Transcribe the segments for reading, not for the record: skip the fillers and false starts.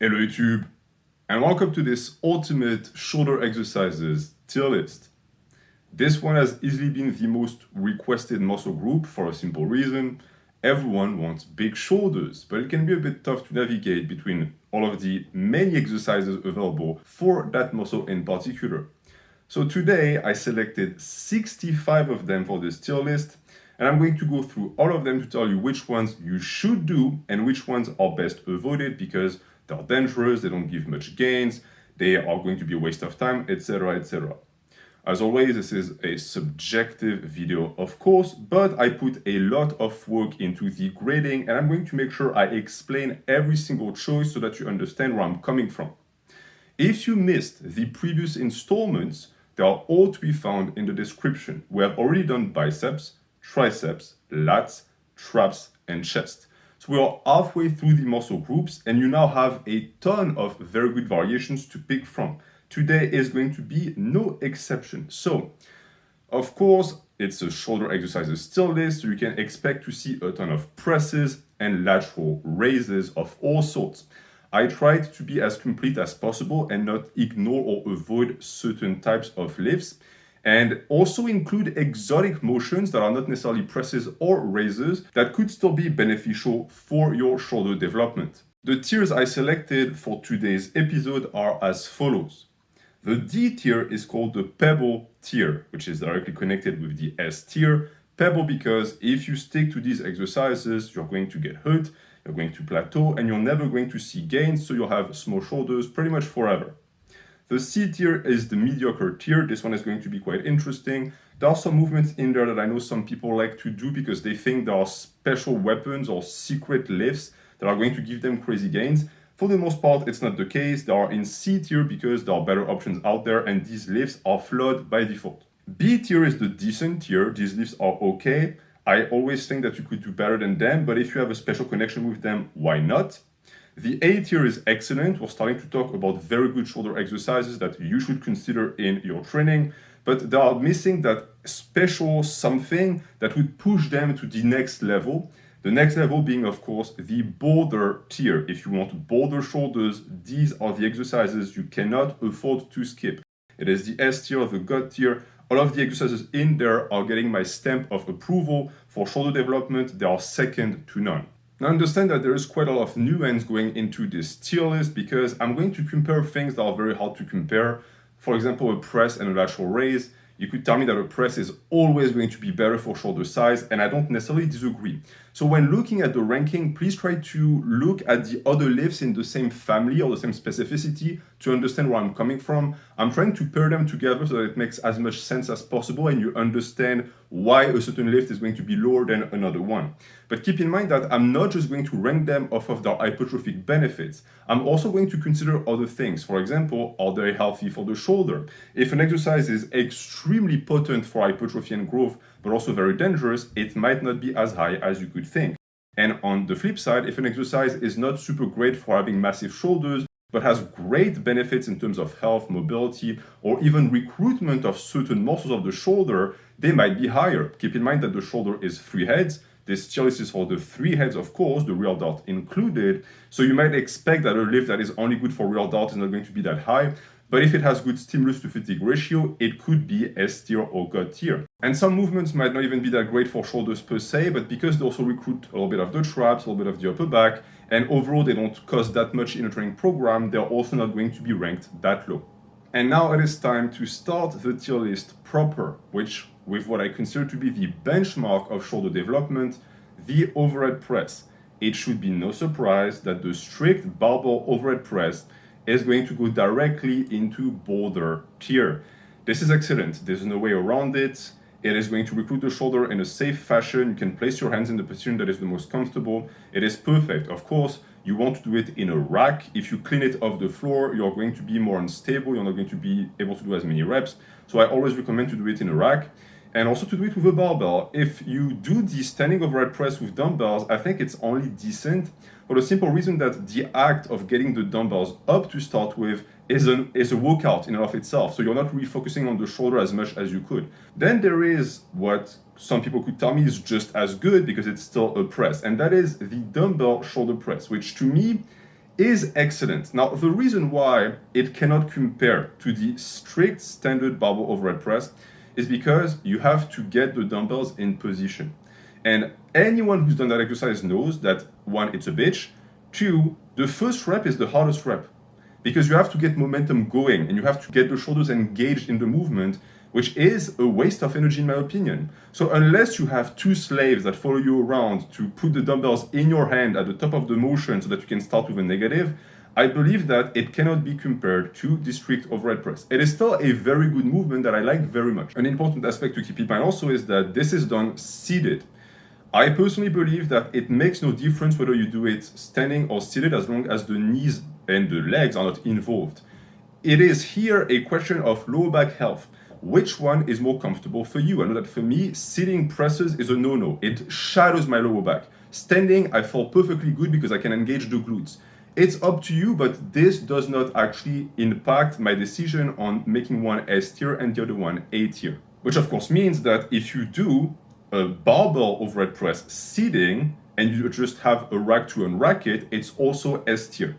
Hello YouTube, and welcome to this ultimate shoulder exercises tier list. This one has easily been the most requested muscle group for a simple reason. Everyone wants big shoulders, but it can be a bit tough to navigate between all of the many exercises available for that muscle in particular. So today I selected 65 of them for this tier list, and I'm going to go through all of them to tell you which ones you should do and which ones are best avoided because they're dangerous, they don't give much gains, they are going to be a waste of time, etc., etc. As always, this is a subjective video, of course, but I put a lot of work into the grading, and I'm going to make sure I explain every single choice so that you understand where I'm coming from. If you missed the previous installments, they are all to be found in the description. We have already done biceps, triceps, lats, traps, and chest. So we are halfway through the muscle groups, and you now have a ton of very good variations to pick from. Today is going to be no exception. So, of course, it's a shoulder exercises still list, so you can expect to see a ton of presses and lateral raises of all sorts. I tried to be as complete as possible and not ignore or avoid certain types of lifts, and also include exotic motions that are not necessarily presses or raises that could still be beneficial for your shoulder development. The tiers I selected for today's episode are as follows. The D tier is called the Pebble-tier, which is directly connected with the S tier. Pebble because if you stick to these exercises, you're going to get hurt, you're going to plateau, and you're never going to see gains, so you'll have small shoulders pretty much forever. The C tier is the mediocre tier. This one is going to be quite interesting. There are some movements in there that I know some people like to do because they think there are special weapons or secret lifts that are going to give them crazy gains. For the most part, it's not the case. They are in C tier because there are better options out there and these lifts are flawed by default. B tier is the decent tier. These lifts are okay. I always think that you could do better than them, but if you have a special connection with them, why not? The A tier is excellent. We're starting to talk about very good shoulder exercises that you should consider in your training, but they are missing that special something that would push them to the next level. The next level being, of course, the Boulder-tier. If you want Boulder shoulders, these are the exercises you cannot afford to skip. It is the S tier, the God tier. All of the exercises in there are getting my stamp of approval. For shoulder development, they are second to none. Now understand that there is quite a lot of nuance going into this tier list because I'm going to compare things that are very hard to compare. For example, a press and a lateral raise. You could tell me that a press is always going to be better for shoulder size, and I don't necessarily disagree. So when looking at the ranking, please try to look at the other lifts in the same family or the same specificity to understand where I'm coming from. I'm trying to pair them together so that it makes as much sense as possible and you understand why a certain lift is going to be lower than another one. But keep in mind that I'm not just going to rank them off of their hypertrophic benefits. I'm also going to consider other things. For example, are they healthy for the shoulder? If an exercise is extremely potent for hypertrophy and growth, but also very dangerous, it might not be as high as you could think. And on the flip side, if an exercise is not super great for having massive shoulders, but has great benefits in terms of health, mobility, or even recruitment of certain muscles of the shoulder, they might be higher. Keep in mind that the shoulder is 3 heads. This tier list is for the 3 heads, of course, the rear delt included. So you might expect that a lift that is only good for rear delt is not going to be that high. But if it has good stimulus to fatigue ratio, it could be S tier or God tier. And some movements might not even be that great for shoulders per se, but because they also recruit a little bit of the traps, a little bit of the upper back, and overall they don't cost that much in a training program, they're also not going to be ranked that low. And now it is time to start the tier list proper, which with what I consider to be the benchmark of shoulder development, the overhead press. It should be no surprise that the strict barbell overhead press is going to go directly into Boulder-tier. This is excellent. There's no way around it. It is going to recruit the shoulder in a safe fashion. You can place your hands in the position that is the most comfortable. It is perfect. Of course, you want to do it in a rack. If you clean it off the floor, you're going to be more unstable. You're not going to be able to do as many reps. So I always recommend to do it in a rack. And also to do it with a barbell. If you do the standing overhead press with dumbbells, I think it's only decent for the simple reason that the act of getting the dumbbells up to start with is a workout in and of itself. So you're not really focusing on the shoulder as much as you could. Then there is what some people could tell me is just as good because it's still a press, and that is the dumbbell shoulder press, which to me is excellent. Now, the reason why it cannot compare to the strict standard barbell overhead press is because you have to get the dumbbells in position. And anyone who's done that exercise knows that one, it's a bitch. Two, the first rep is the hardest rep because you have to get momentum going and you have to get the shoulders engaged in the movement, which is a waste of energy in my opinion. So unless you have two slaves that follow you around to put the dumbbells in your hand at the top of the motion so that you can start with a negative, I believe that it cannot be compared to the strict overhead press. It is still a very good movement that I like very much. An important aspect to keep in mind also is that this is done seated. I personally believe that it makes no difference whether you do it standing or seated as long as the knees and the legs are not involved. It is here a question of lower back health. Which one is more comfortable for you? I know that for me, sitting presses is a no-no. It shadows my lower back. Standing, I feel perfectly good because I can engage the glutes. It's up to you, but this does not actually impact my decision on making one S tier and the other one A tier. Which of course means that if you do a barbell overhead press seating and you just have a rack to unrack it, it's also S tier.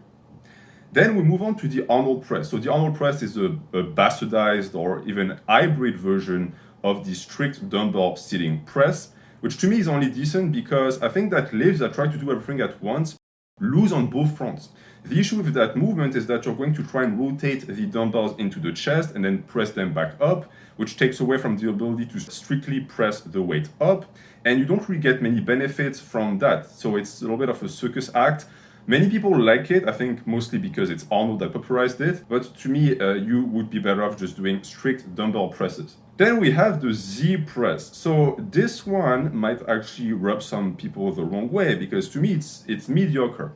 Then we move on to the Arnold press. So the Arnold press is a bastardized or even hybrid version of the strict dumbbell sitting press, which to me is only decent because I think that lifts that try to do everything at once lose on both fronts. The issue with that movement is that you're going to try and rotate the dumbbells into the chest and then press them back up, which takes away from the ability to strictly press the weight up, and you don't really get many benefits from that. So it's a little bit of a circus act. Many people like it, I think mostly because it's Arnold that popularized it, but to me, you would be better off just doing strict dumbbell presses. Then we have the Z press. So this one might actually rub some people the wrong way because to me it's mediocre.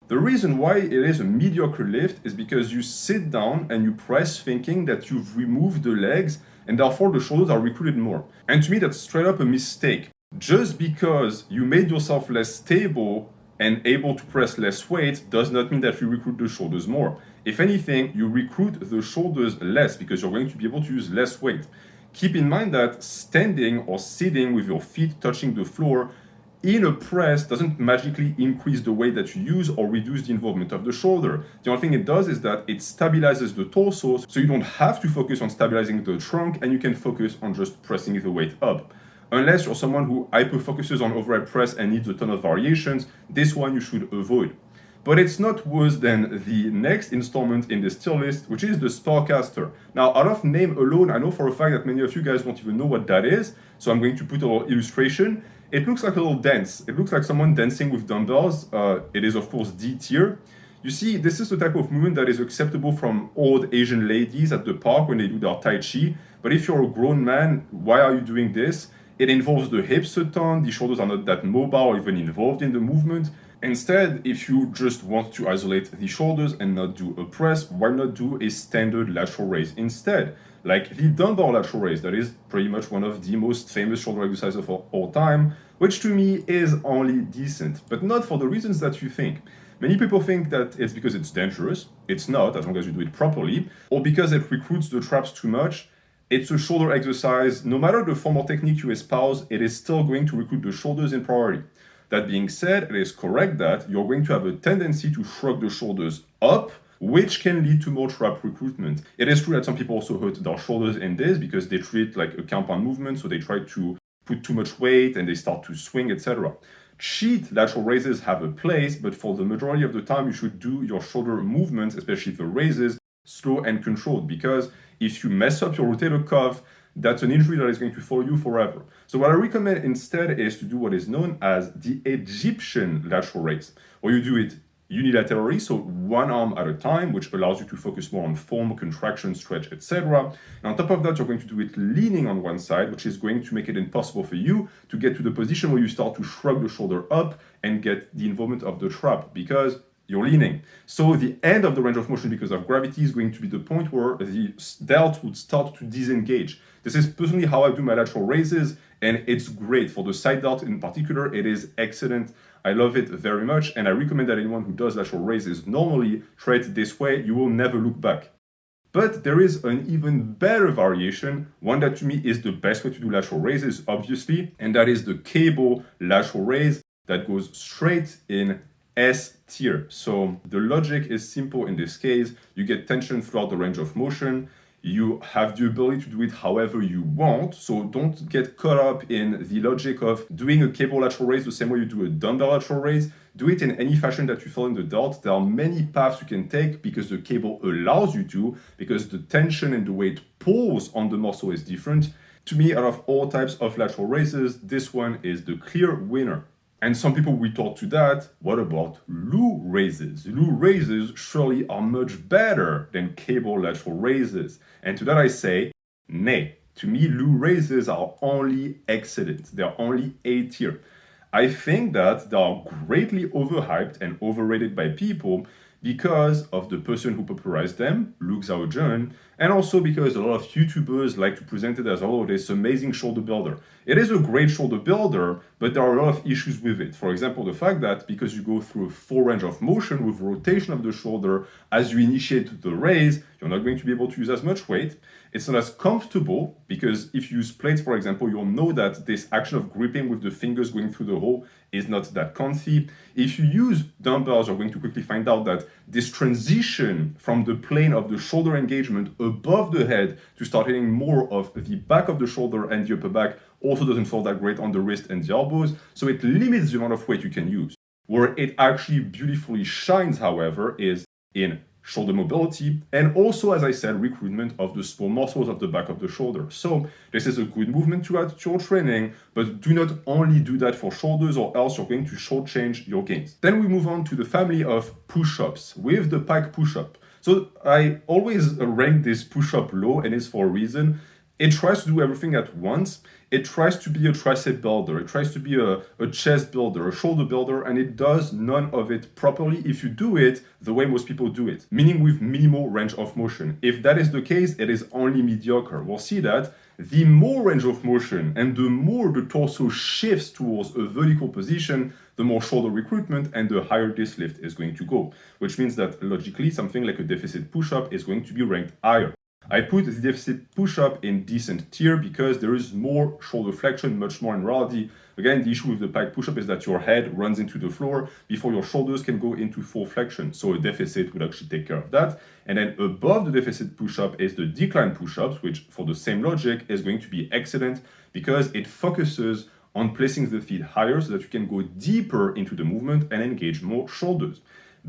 The reason why it is a mediocre lift is because you sit down and you press thinking that you've removed the legs and therefore the shoulders are recruited more. And to me that's straight up a mistake. Just because you made yourself less stable and able to press less weight does not mean that you recruit the shoulders more. If anything, you recruit the shoulders less because you're going to be able to use less weight. Keep in mind that standing or sitting with your feet touching the floor in a press doesn't magically increase the weight that you use or reduce the involvement of the shoulder. The only thing it does is that it stabilizes the torso so you don't have to focus on stabilizing the trunk and you can focus on just pressing the weight up. Unless you're someone who hyper-focuses on overhead press and needs a ton of variations, this one you should avoid. But it's not worse than the next installment in this tier list, which is the Sparcaster. Now, out of name alone, I know for a fact that many of you guys don't even know what that is, so I'm going to put a little illustration. It looks like a little dance. It looks like someone dancing with dumbbells. It is, of course, D tier. You see, this is the type of movement that is acceptable from old Asian ladies at the park when they do their Tai Chi. But if you're a grown man, why are you doing this? It involves the hips a ton, the shoulders are not that mobile or even involved in the movement. Instead, if you just want to isolate the shoulders and not do a press, why not do a standard lateral raise instead? Like the dumbbell lateral raise, that is pretty much one of the most famous shoulder exercises of all time, which to me is only decent, but not for the reasons that you think. Many people think that it's because it's dangerous. It's not, as long as you do it properly, or because it recruits the traps too much. It's a shoulder exercise. No matter the form or technique you espouse, it is still going to recruit the shoulders in priority. That being said, it is correct that you're going to have a tendency to shrug the shoulders up, which can lead to more trap recruitment. It is true that some people also hurt their shoulders in this because they treat it like a compound movement, so they try to put too much weight and they start to swing, etc. Cheat lateral raises have a place, but for the majority of the time, you should do your shoulder movements, especially the raises, slow and controlled, because if you mess up your rotator cuff, that's an injury that is going to follow you forever. So what I recommend instead is to do what is known as the Egyptian lateral raise, where you do it unilaterally, so one arm at a time, which allows you to focus more on form, contraction, stretch, etc. And on top of that, you're going to do it leaning on one side, which is going to make it impossible for you to get to the position where you start to shrug the shoulder up and get the involvement of the trap, because you're leaning. So the end of the range of motion because of gravity is going to be the point where the delt would start to disengage. This is personally how I do my lateral raises, and it's great. For the side delt in particular, it is excellent. I love it very much, and I recommend that anyone who does lateral raises normally try it this way. You will never look back. But there is an even better variation, one that to me is the best way to do lateral raises, obviously, and that is the cable lateral raise that goes straight in S tier. So the logic is simple in this case. You get tension throughout the range of motion. You have the ability to do it however you want. So don't get caught up in the logic of doing a cable lateral raise the same way you do a dumbbell lateral raise. Do it in any fashion that you feel in the delt. There are many paths you can take because the cable allows you to, because the tension and the way it pulls on the muscle is different. To me, out of all types of lateral raises, this one is the clear winner. And some people retort to that, what about Lou raises? Lou raises surely are much better than cable lateral raises. And to that I say, nay. To me, Lou raises are only excellent. They're only A tier. I think that they are greatly overhyped and overrated by people because of the person who popularized them, Luke Zhaojun, and also because a lot of YouTubers like to present it as, oh, this amazing shoulder builder. It is a great shoulder builder, but there are a lot of issues with it. For example, the fact that because you go through a full range of motion with rotation of the shoulder as you initiate the raise, you're not going to be able to use as much weight. It's not as comfortable because if you use plates, for example, you'll know that this action of gripping with the fingers going through the hole is not that comfy. If you use dumbbells, you're going to quickly find out that this transition from the plane of the shoulder engagement above the head to start hitting more of the back of the shoulder and the upper back also doesn't feel that great on the wrist and the elbows. So it limits the amount of weight you can use. Where it actually beautifully shines, however, is in shoulder mobility, and also, as I said, recruitment of the small muscles of the back of the shoulder. So this is a good movement to add to your training, but do not only do that for shoulders or else you're going to shortchange your gains. Then we move on to the family of push-ups with the pike push-up. So I always rank this push-up low, and it's for a reason. It tries to do everything at once. It tries to be a tricep builder. It tries to be a chest builder, a shoulder builder, and it does none of it properly if you do it the way most people do it, meaning with minimal range of motion. If that is the case, it is only mediocre. We'll see that the more range of motion and the more the torso shifts towards a vertical position, the more shoulder recruitment and the higher this lift is going to go, which means that logically something like a deficit push-up is going to be ranked higher. I put the deficit push-up in decent tier because there is more shoulder flexion, much more in reality. Again, the issue with the pike push-up is that your head runs into the floor before your shoulders can go into full flexion. So a deficit would actually take care of that. And then above the deficit push-up is the decline push-ups, which for the same logic is going to be excellent because it focuses on placing the feet higher so that you can go deeper into the movement and engage more shoulders.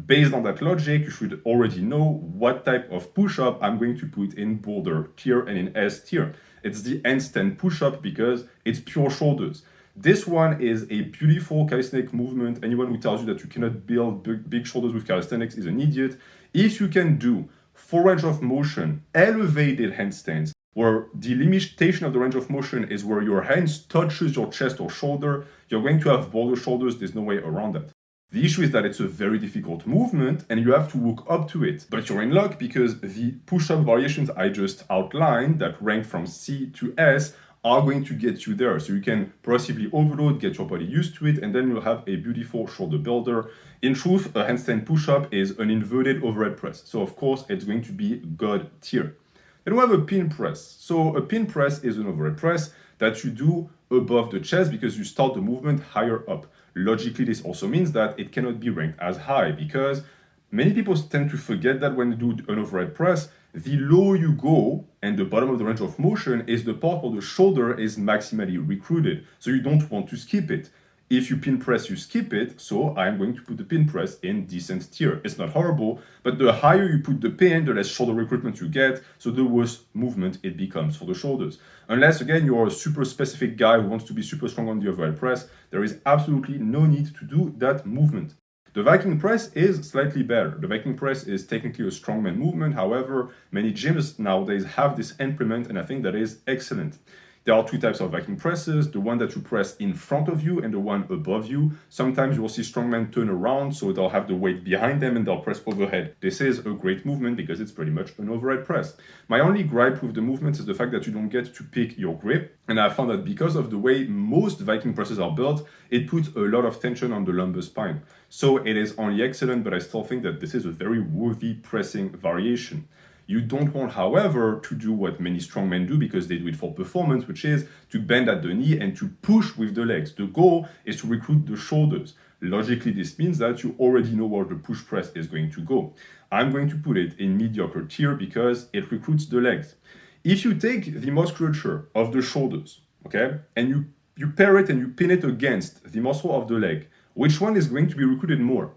Based on that logic, you should already know what type of push-up I'm going to put in Boulder-tier and in S-tier. It's the handstand push-up because it's pure shoulders. This one is a beautiful calisthenic movement. Anyone who tells you that you cannot build big shoulders with calisthenics is an idiot. If you can do full range of motion, elevated handstands, where the limitation of the range of motion is where your hands touches your chest or shoulder, you're going to have boulder shoulders. There's no way around that. The issue is that it's a very difficult movement and you have to work up to it. But you're in luck because the push-up variations I just outlined that rank from C to S are going to get you there. So you can progressively overload, get your body used to it, and then you'll have a beautiful shoulder builder. In truth, a handstand push-up is an inverted overhead press. So of course, it's going to be God tier. Then we have a pin press. So a pin press is an overhead press that you do above the chest because you start the movement higher up. Logically, this also means that it cannot be ranked as high because many people tend to forget that when you do an overhead press, the lower you go and the bottom of the range of motion is the part where the shoulder is maximally recruited. So you don't want to skip it. If you pin press, you skip it. So I'm going to put the pin press in decent tier. It's not horrible, but the higher you put the pin, the less shoulder recruitment you get. So the worse movement it becomes for the shoulders. Unless, again, you're a super specific guy who wants to be super strong on the overhead press, there is absolutely no need to do that movement. The Viking press is slightly better. The Viking press is technically a strongman movement. However, many gyms nowadays have this implement, and I think that is excellent. There are two types of Viking presses, the one that you press in front of you and the one above you. Sometimes you will see strongmen turn around, so they'll have the weight behind them and they'll press overhead. This is a great movement because it's pretty much an overhead press. My only gripe with the movement is the fact that you don't get to pick your grip. And I found that because of the way most Viking presses are built, it puts a lot of tension on the lumbar spine. So it is only excellent, but I still think that this is a very worthy pressing variation. You don't want, however, to do what many strongmen do because they do it for performance, which is to bend at the knee and to push with the legs. The goal is to recruit the shoulders. Logically, this means that you already know where the push press is going to go. I'm going to put it in mediocre tier because it recruits the legs. If you take the musculature of the shoulders, okay, and you pair it and you pin it against the muscle of the leg, which one is going to be recruited more?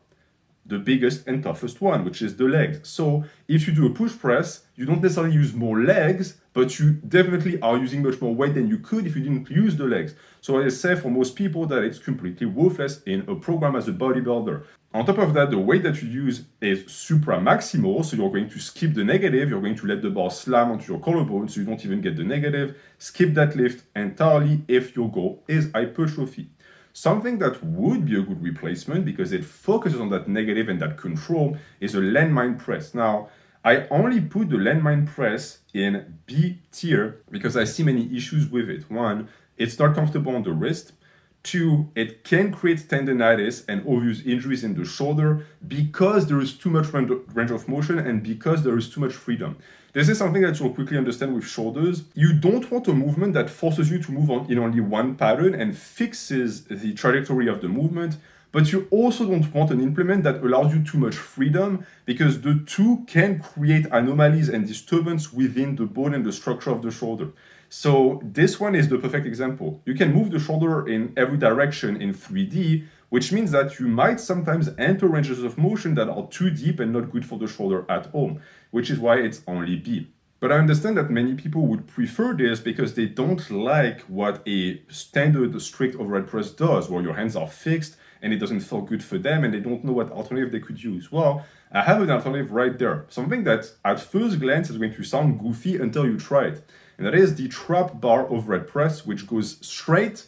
The biggest and toughest one, which is the legs. So if you do a push press, you don't necessarily use more legs, but you definitely are using much more weight than you could if you didn't use the legs. So I say for most people that it's completely worthless in a program as a bodybuilder. On top of that, the weight that you use is supra-maximal, so you're going to skip the negative, you're going to let the bar slam onto your collarbone so you don't even get the negative, skip that lift entirely if your goal is hypertrophy. Something that would be a good replacement because it focuses on that negative and that control is a landmine press. Now, I only put the landmine press in B tier because I see many issues with it. One, it's not comfortable on the wrist. Two, it can create tendonitis and obvious injuries in the shoulder because there is too much range of motion and because there is too much freedom. This is something that you'll quickly understand with shoulders. You don't want a movement that forces you to move on in only one pattern and fixes the trajectory of the movement, but you also don't want an implement that allows you too much freedom because the two can create anomalies and disturbance within the bone and the structure of the shoulder. So this one is the perfect example. You can move the shoulder in every direction in 3D, which means that you might sometimes enter ranges of motion that are too deep and not good for the shoulder at all, which is why it's only B. But I understand that many people would prefer this because they don't like what a standard strict overhead press does, where your hands are fixed and it doesn't feel good for them and they don't know what alternative they could use. Well, I have an alternative right there. Something that at first glance is going to sound goofy until you try it. And that is the trap bar overhead press, which goes straight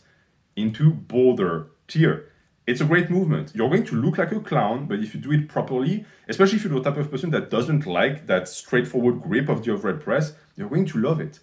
into Boulder-tier. It's a great movement. You're going to look like a clown, but if you do it properly, especially if you're the type of person that doesn't like that straightforward grip of the overhead press, you're going to love it.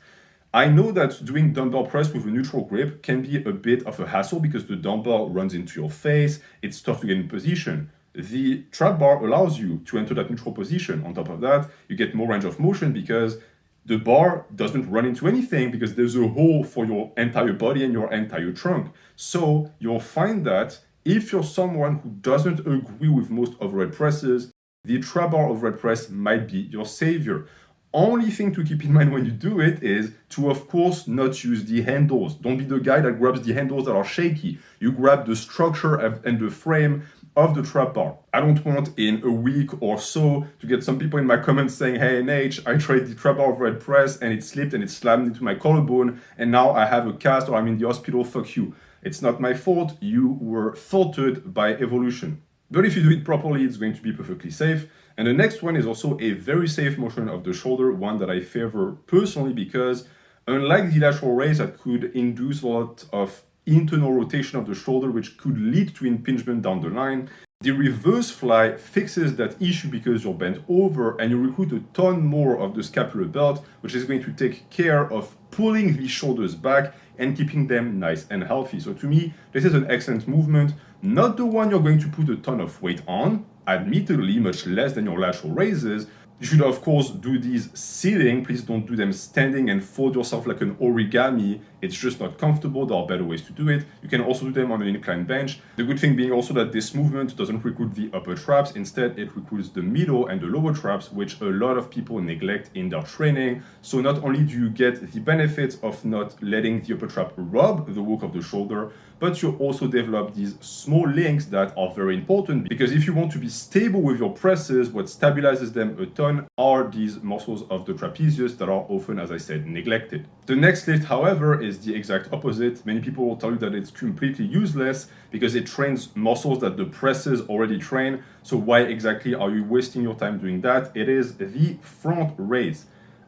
I know that doing dumbbell press with a neutral grip can be a bit of a hassle because the dumbbell runs into your face, it's tough to get in position. The trap bar allows you to enter that neutral position. On top of that, you get more range of motion because the bar doesn't run into anything because there's a hole for your entire body and your entire trunk. So you'll find that if you're someone who doesn't agree with most overhead presses, the trap bar overhead press might be your savior. Only thing to keep in mind when you do it is to, of course, not use the handles. Don't be the guy that grabs the handles that are shaky. You grab the structure and the frame of the trap bar. I don't want in a week or so to get some people in my comments saying, hey NH, I tried the trap bar overhead press and it slipped and it slammed into my collarbone and now I have a cast or I'm in the hospital, fuck you. It's not my fault, you were filtered by evolution. But if you do it properly, it's going to be perfectly safe. And the next one is also a very safe motion of the shoulder, one that I favor personally because unlike the lateral raise that could induce a lot of internal rotation of the shoulder, which could lead to impingement down the line, the reverse fly fixes that issue because you're bent over and you recruit a ton more of the scapular belt, which is going to take care of pulling the shoulders back and keeping them nice and healthy. So to me, this is an excellent movement, not the one you're going to put a ton of weight on, admittedly much less than your lateral raises. You should of course do these sitting, please don't do them standing and fold yourself like an origami. It's just not comfortable, there are better ways to do it. You can also do them on an incline bench. The good thing being also that this movement doesn't recruit the upper traps, instead it recruits the middle and the lower traps, which a lot of people neglect in their training. So not only do you get the benefits of not letting the upper trap rub the work of the shoulder, but you also develop these small links that are very important because if you want to be stable with your presses, what stabilizes them a ton are these muscles of the trapezius that are often, as I said, neglected. The next lift, however, is the exact opposite. Many people will tell you that it's completely useless because it trains muscles that the presses already train. So why exactly are you wasting your time doing that? It is the front raise.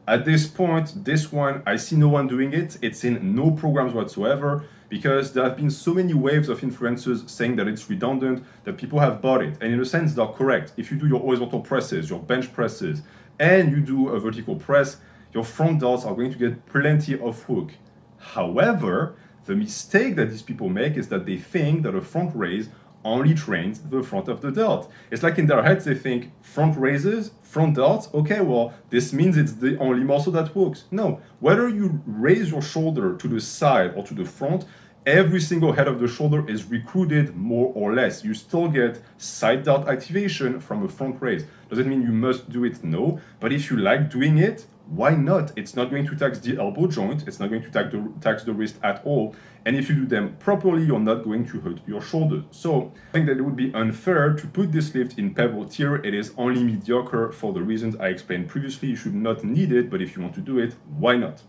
At this point, this one, I see no one doing it. It's in no programs whatsoever because there have been so many waves of influencers saying that it's redundant that people have bought it. And in a sense, they're correct. If you do your horizontal presses, your bench presses, and you do a vertical press, your front delts are going to get plenty of hook. However, the mistake that these people make is that they think that a front raise only trains the front of the delt. It's like in their heads they think front raises, front delts, okay, well, this means it's the only muscle that works. No, whether you raise your shoulder to the side or to the front, every single head of the shoulder is recruited more or less. You still get side delt activation from a front raise. Does it mean you must do it? No. But if you like doing it, why not? It's not going to tax the elbow joint. It's not going to tax the wrist at all. And if you do them properly, you're not going to hurt your shoulders. So I think that it would be unfair to put this lift in Pebble-tier. It is only mediocre for the reasons I explained previously. You should not need it, but if you want to do it, why not?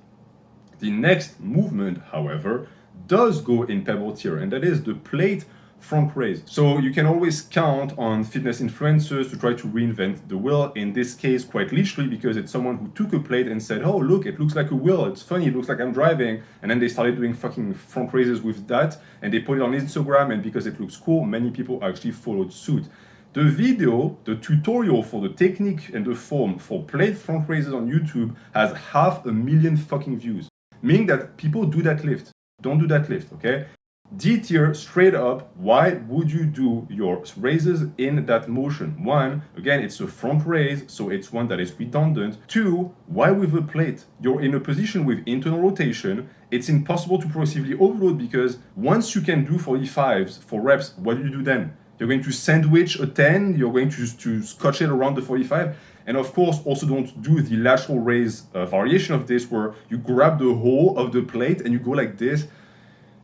The next movement, however, does go in Pebble-tier, and that is the plate front raise. So you can always count on fitness influencers to try to reinvent the wheel. In this case, quite literally, because it's someone who took a plate and said, oh, look, it looks like a wheel. It's funny. It looks like I'm driving. And then they started doing fucking front raises with that. And they put it on Instagram. And because it looks cool, many people actually followed suit. The video, the tutorial for the technique and the form for plate front raises on YouTube has 500,000 fucking views. Meaning that people do that lift. Don't do that lift, okay? D tier, straight up, why would you do your raises in that motion? One, again, it's a front raise, so it's one that is redundant. Two, why with a plate? You're in a position with internal rotation. It's impossible to progressively overload because once you can do 45s for reps, what do you do then? You're going to sandwich a 10, you're going to scotch it around the 45. And of course, also don't do the lateral raise variation of this where you grab the whole of the plate and you go like this.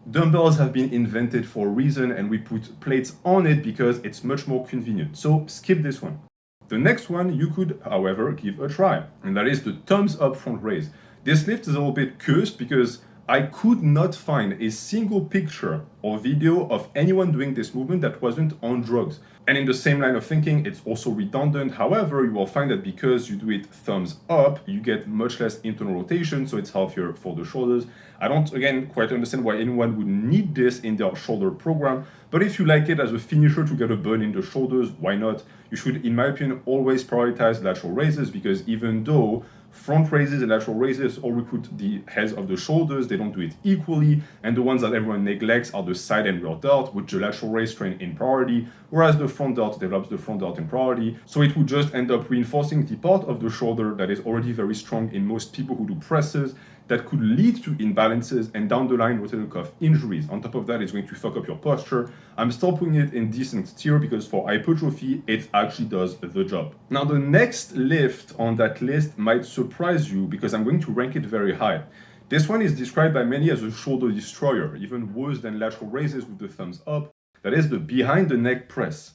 Dumbbells have been invented for a reason and we put plates on it because it's much more convenient. So skip this one. The next one you could, however, give a try, and that is the thumbs up front raise. This lift is a little bit cursed because I could not find a single picture or video of anyone doing this movement that wasn't on drugs. And in the same line of thinking, it's also redundant. However, you will find that because you do it thumbs up, you get much less internal rotation, so it's healthier for the shoulders. I don't, again, quite understand why anyone would need this in their shoulder program, but if you like it as a finisher to get a burn in the shoulders, why not? You should, in my opinion, always prioritize lateral raises because even though front raises and lateral raises all recruit the heads of the shoulders, they don't do it equally, and the ones that everyone neglects are the side and rear delt, which the lateral raise train in priority, whereas the front delt develops the front delt in priority. So it would just end up reinforcing the part of the shoulder that is already very strong in most people who do presses, that could lead to imbalances and down the line rotator cuff injuries. On top of that, it's going to fuck up your posture. I'm still putting it in decent tier because for hypertrophy, it actually does the job. Now, the next lift on that list might surprise you because I'm going to rank it very high. This one is described by many as a shoulder destroyer, even worse than lateral raises with the thumbs up. That is the behind the neck press.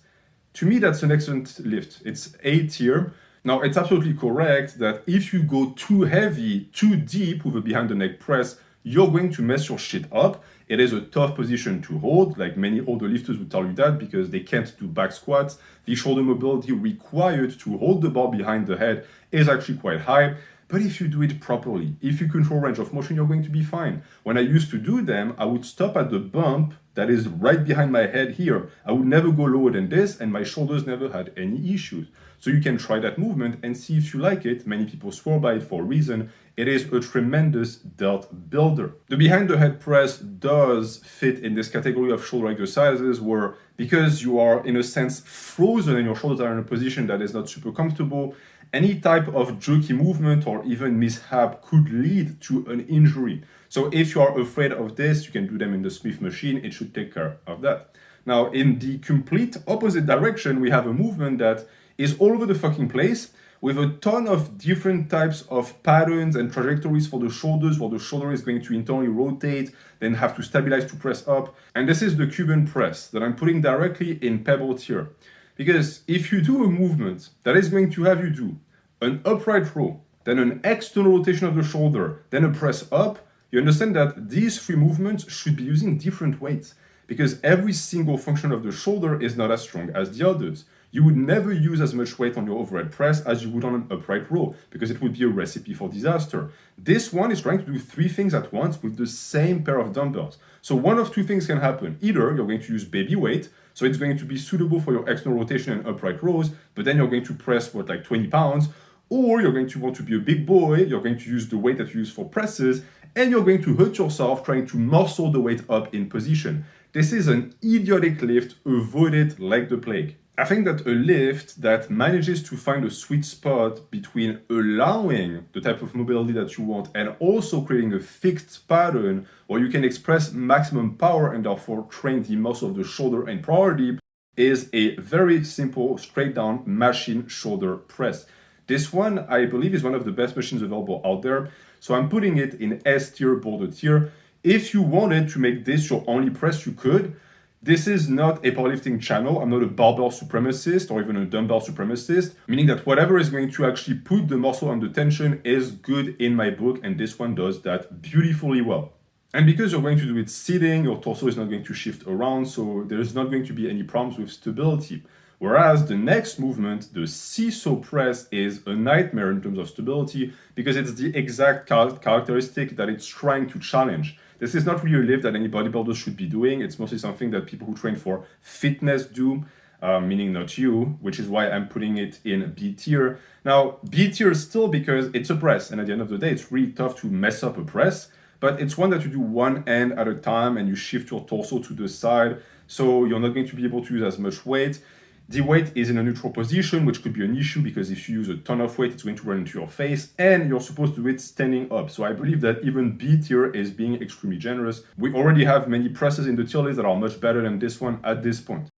To me, that's an excellent lift. It's A tier. Now, it's absolutely correct that if you go too heavy, too deep with a behind the neck press, you're going to mess your shit up. It is a tough position to hold, like many older lifters would tell you that because they can't do back squats. The shoulder mobility required to hold the bar behind the head is actually quite high. But if you do it properly, if you control range of motion, you're going to be fine. When I used to do them, I would stop at the bump that is right behind my head here. I would never go lower than this, and my shoulders never had any issues. So you can try that movement and see if you like it. Many people swear by it for a reason. It is a tremendous delt builder. The behind the head press does fit in this category of shoulder exercises where, because you are in a sense frozen and your shoulders are in a position that is not super comfortable, any type of jerky movement or even mishap could lead to an injury. So if you are afraid of this, you can do them in the Smith machine. It should take care of that. Now, in the complete opposite direction, we have a movement that is all over the fucking place with a ton of different types of patterns and trajectories for the shoulders, where the shoulder is going to internally rotate, then have to stabilize to press up. And this is the Cuban press that I'm putting directly in Pebble-tier. Because if you do a movement that is going to have you do an upright row, then an external rotation of the shoulder, then a press up, you understand that these three movements should be using different weights because every single function of the shoulder is not as strong as the others. You would never use as much weight on your overhead press as you would on an upright row because it would be a recipe for disaster. This one is trying to do three things at once with the same pair of dumbbells. So one of two things can happen. Either you're going to use baby weight, so it's going to be suitable for your external rotation and upright rows, but then you're going to press like 20 pounds, or you're going to want to be a big boy, you're going to use the weight that you use for presses, and you're going to hurt yourself trying to muscle the weight up in position. This is an idiotic lift, avoid it like the plague. I think that a lift that manages to find a sweet spot between allowing the type of mobility that you want and also creating a fixed pattern where you can express maximum power and therefore train the muscle of the shoulder and priority is a very simple, straight down machine shoulder press. This one, I believe, is one of the best machines available out there. So I'm putting it in S tier, Boulder-tier. If you wanted to make this your only press, you could. This is not a powerlifting channel. I'm not a barbell supremacist or even a dumbbell supremacist, meaning that whatever is going to actually put the muscle under tension is good in my book, and this one does that beautifully well. And because you're going to do it sitting, your torso is not going to shift around, so there's not going to be any problems with stability. Whereas the next movement, the seesaw press, is a nightmare in terms of stability because it's the exact characteristic that it's trying to challenge. This is not really a lift that any bodybuilder should be doing. It's mostly something that people who train for fitness do, meaning not you, which is why I'm putting it in B tier. Now, B tier still because it's a press, and at the end of the day, it's really tough to mess up a press, but it's one that you do one end at a time and you shift your torso to the side, so you're not going to be able to use as much weight. The weight is in a neutral position, which could be an issue because if you use a ton of weight, it's going to run into your face, and you're supposed to do it standing up. So I believe that even B tier is being extremely generous. We already have many presses in the tier list that are much better than this one at this point.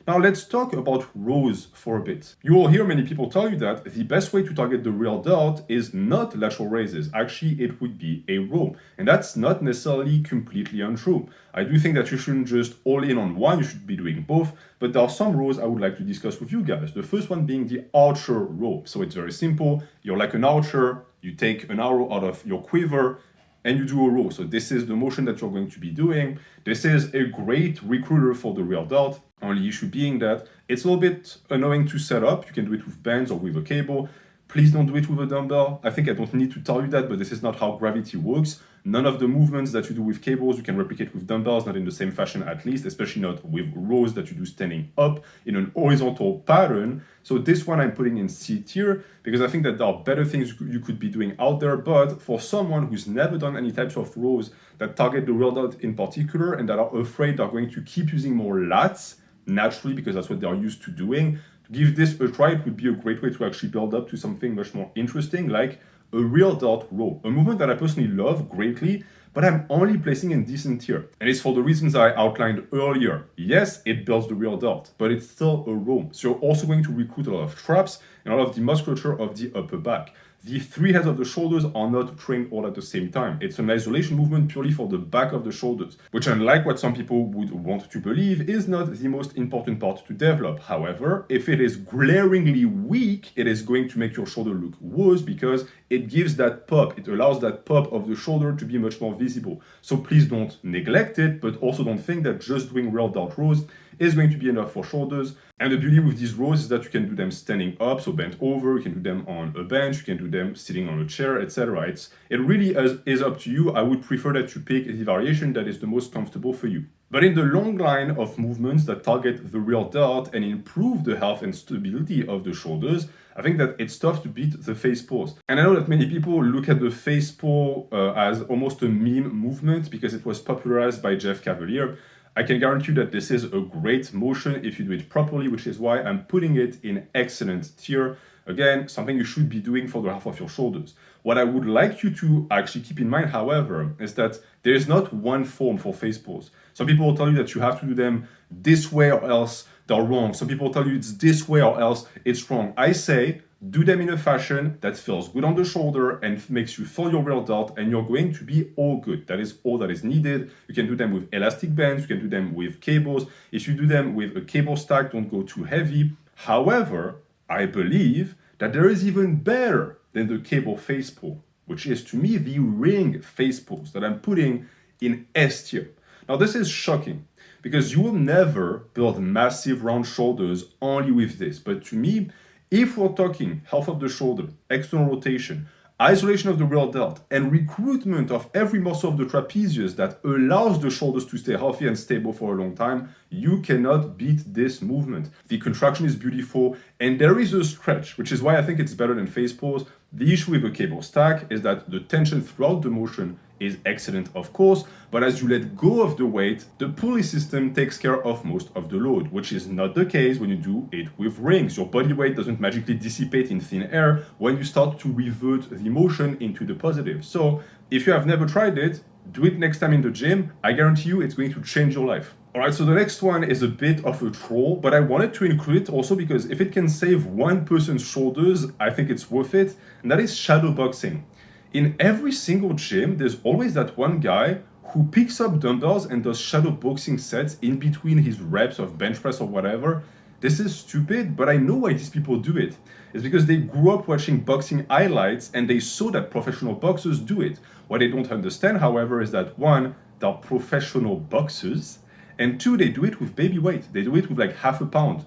Now let's talk about rows for a bit. You will hear many people tell you that the best way to target the real delt is not lateral raises. Actually, it would be a row. And that's not necessarily completely untrue. I do think that you shouldn't just all in on one, you should be doing both. But there are some rows I would like to discuss with you guys. The first one being the archer row. So it's very simple. You're like an archer, you take an arrow out of your quiver, and you do a row. So this is the motion that you're going to be doing. This is a great recruiter for the real delt. Only issue being that it's a little bit annoying to set up. You can do it with bands or with a cable. Please don't do it with a dumbbell. I think I don't need to tell you that, but this is not how gravity works. None of the movements that you do with cables you can replicate with dumbbells, not in the same fashion at least, especially not with rows that you do standing up in an horizontal pattern. So this one I'm putting in C tier because I think that there are better things you could be doing out there, but for someone who's never done any types of rows that target the real delt in particular and that are afraid they're going to keep using more lats naturally because that's what they're used to doing, to give this a try, it would be a great way to actually build up to something much more interesting like a real delt row, a movement that I personally love greatly, but I'm only placing in decent tier. And it's for the reasons I outlined earlier. Yes, it builds the real delt, but it's still a row. So you're also going to recruit a lot of traps and a lot of the musculature of the upper back. The three heads of the shoulders are not trained all at the same time. It's an isolation movement purely for the back of the shoulders, which unlike what some people would want to believe, is not the most important part to develop. However, if it is glaringly weak, it is going to make your shoulder look worse because it gives that pop. It allows that pop of the shoulder to be much more visible. So please don't neglect it, but also don't think that just doing real delt rows is going to be enough for shoulders. And the beauty with these rows is that you can do them standing up, so bent over, you can do them on a bench, you can do them sitting on a chair, etc. It really is up to you. I would prefer that you pick the variation that is the most comfortable for you. But in the long line of movements that target the real delt and improve the health and stability of the shoulders, I think that it's tough to beat the face pose. And I know that many people look at the face pose as almost a meme movement because it was popularized by Jeff Cavalier. I can guarantee you that this is a great motion if you do it properly, which is why I'm putting it in excellent tier. Again, something you should be doing for the half of your shoulders. What I would like you to actually keep in mind, however, is that there is not one form for face pose. Some people will tell you that you have to do them this way or else they're wrong. Some people will tell you it's this way or else it's wrong. I say, do them in a fashion that feels good on the shoulder and makes you feel your real delt, and you're going to be all good. That is all that is needed. You can do them with elastic bands, you can do them with cables. If you do them with a cable stack, don't go too heavy. However, I believe that there is even better than the cable face pose, which is to me the ring face pose that I'm putting in S tier. Now this is shocking because you will never build massive round shoulders only with this, but to me, if we're talking health of the shoulder, external rotation, isolation of the real delt, and recruitment of every muscle of the trapezius that allows the shoulders to stay healthy and stable for a long time, you cannot beat this movement. The contraction is beautiful, and there is a stretch, which is why I think it's better than face pose. The issue with a cable stack is that the tension throughout the motion is excellent, of course, but as you let go of the weight, the pulley system takes care of most of the load, which is not the case when you do it with rings. Your body weight doesn't magically dissipate in thin air when you start to revert the motion into the positive. So if you have never tried it, do it next time in the gym. I guarantee you it's going to change your life. Alright, so the next one is a bit of a troll, but I wanted to include it also because if it can save one person's shoulders, I think it's worth it, and that is shadow boxing. In every single gym, there's always that one guy who picks up dumbbells and does shadow boxing sets in between his reps of bench press or whatever. This is stupid, but I know why these people do it. It's because they grew up watching boxing highlights and they saw that professional boxers do it. What they don't understand, however, is that one, they're professional boxers, and two, they do it with baby weight. They do it with like half a pound,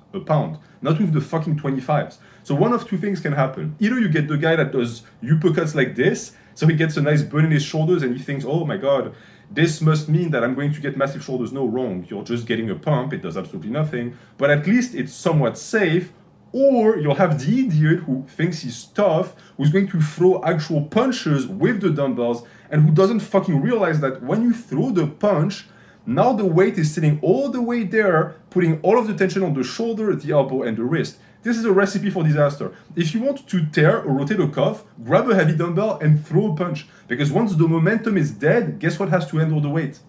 not with the fucking 25s. So one of two things can happen. Either you get the guy that does uppercuts like this, so he gets a nice burn in his shoulders and he thinks, oh my God, this must mean that I'm going to get massive shoulders. No, wrong. You're just getting a pump. It does absolutely nothing. But at least it's somewhat safe. Or you'll have the idiot who thinks he's tough, who's going to throw actual punches with the dumbbells and who doesn't fucking realize that when you throw the punch, now the weight is sitting all the way there, putting all of the tension on the shoulder, the elbow, and the wrist. This is a recipe for disaster. If you want to tear or rotate a cuff, grab a heavy dumbbell and throw a punch. Because once the momentum is dead, guess what has to handle the weight?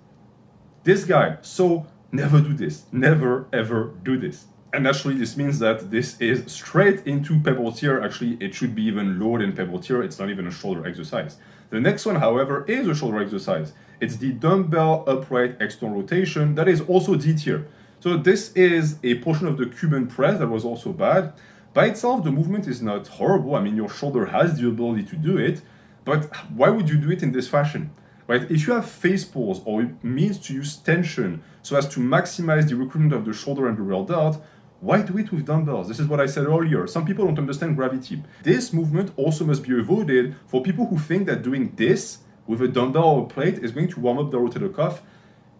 This guy. So never do this. Never ever do this. And naturally, this means that this is straight into Pebble-tier. Actually, it should be even lower than Pebble-tier. It's not even a shoulder exercise. The next one, however, is a shoulder exercise. It's the dumbbell upright external rotation. That is also D-tier. So this is a portion of the Cuban press that was also bad. By itself, the movement is not horrible. I mean, your shoulder has the ability to do it, but why would you do it in this fashion? Right? If you have face pulls or means to use tension so as to maximize the recruitment of the shoulder and the real delt, why do it with dumbbells? This is what I said earlier. Some people don't understand gravity. This movement also must be avoided for people who think that doing this with a dumbbell or a plate is going to warm up the rotator cuff.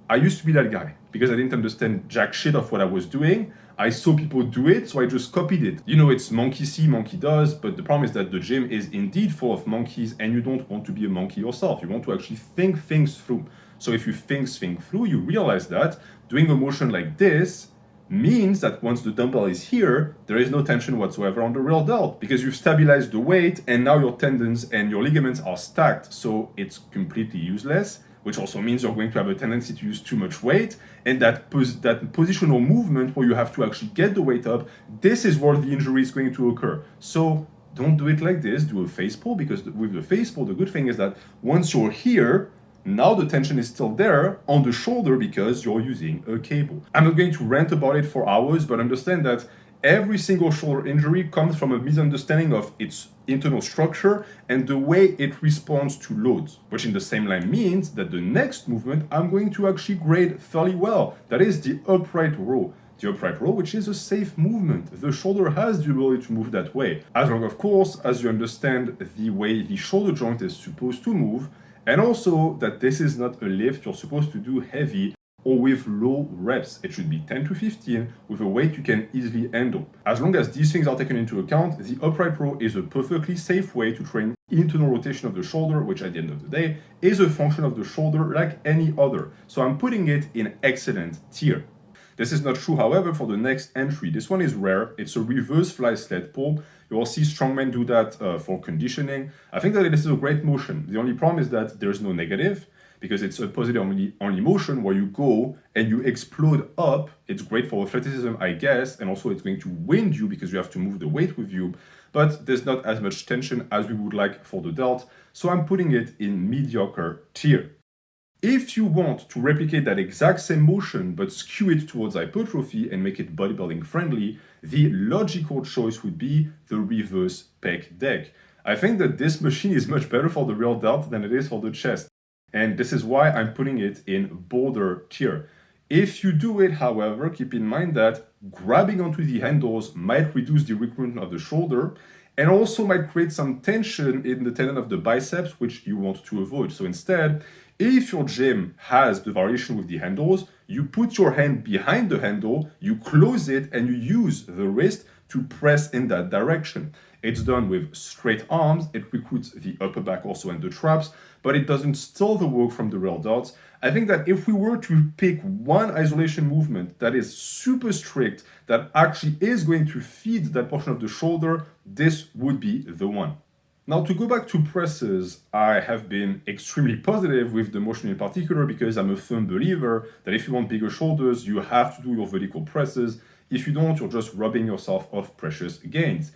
I used to be that guy because I didn't understand jack shit of what I was doing. I saw people do it, so I just copied it. You know, it's monkey see, monkey does, but the problem is that the gym is indeed full of monkeys and you don't want to be a monkey yourself. You want to actually think things through. So if you think through, you realize that doing a motion like this means that once the dumbbell is here, there is no tension whatsoever on the real delt because you've stabilized the weight and now your tendons and your ligaments are stacked. So it's completely useless, which also means you're going to have a tendency to use too much weight. And that positional movement where you have to actually get the weight up, this is where the injury is going to occur. So don't do it like this, do a face pull, because with the face pull, the good thing is that once you're here, now the tension is still there on the shoulder because you're using a cable. I'm not going to rant about it for hours, but understand that every single shoulder injury comes from a misunderstanding of its internal structure and the way it responds to loads, which in the same line means that the next movement I'm going to actually grade fairly well. That is the upright row. The upright row, which is a safe movement. The shoulder has the ability to move that way, as long, of course, as you understand the way the shoulder joint is supposed to move, and also that this is not a lift you're supposed to do heavy or with low reps. It should be 10 to 15 with a weight you can easily handle. As long as these things are taken into account, the upright row is a perfectly safe way to train internal rotation of the shoulder, which at the end of the day is a function of the shoulder like any other. So I'm putting it in excellent tier. This is not true, however, for the next entry. This one is rare. It's a reverse fly sled pull. You will see strongmen do that for conditioning. I think that this is a great motion. The only problem is that there's no negative because it's a positive only motion where you go and you explode up. It's great for athleticism, I guess, and also it's going to wind you because you have to move the weight with you, but there's not as much tension as we would like for the delt, so I'm putting it in mediocre tier. If you want to replicate that exact same motion but skew it towards hypertrophy and make it bodybuilding friendly, the logical choice would be the reverse pec deck. I think that this machine is much better for the real delt than it is for the chest. And this is why I'm putting it in Boulder-tier. If you do it, however, keep in mind that grabbing onto the handles might reduce the recruitment of the shoulder and also might create some tension in the tendon of the biceps, which you want to avoid. So instead, if your gym has the variation with the handles, you put your hand behind the handle, you close it, and you use the wrist to press in that direction. It's done with straight arms, it recruits the upper back also and the traps, but it doesn't steal the work from the real delts. I think that if we were to pick one isolation movement that is super strict, that actually is going to feed that portion of the shoulder, this would be the one. Now, to go back to presses, I have been extremely positive with the motion in particular because I'm a firm believer that if you want bigger shoulders, you have to do your vertical presses. If you don't, you're just robbing yourself of precious gains.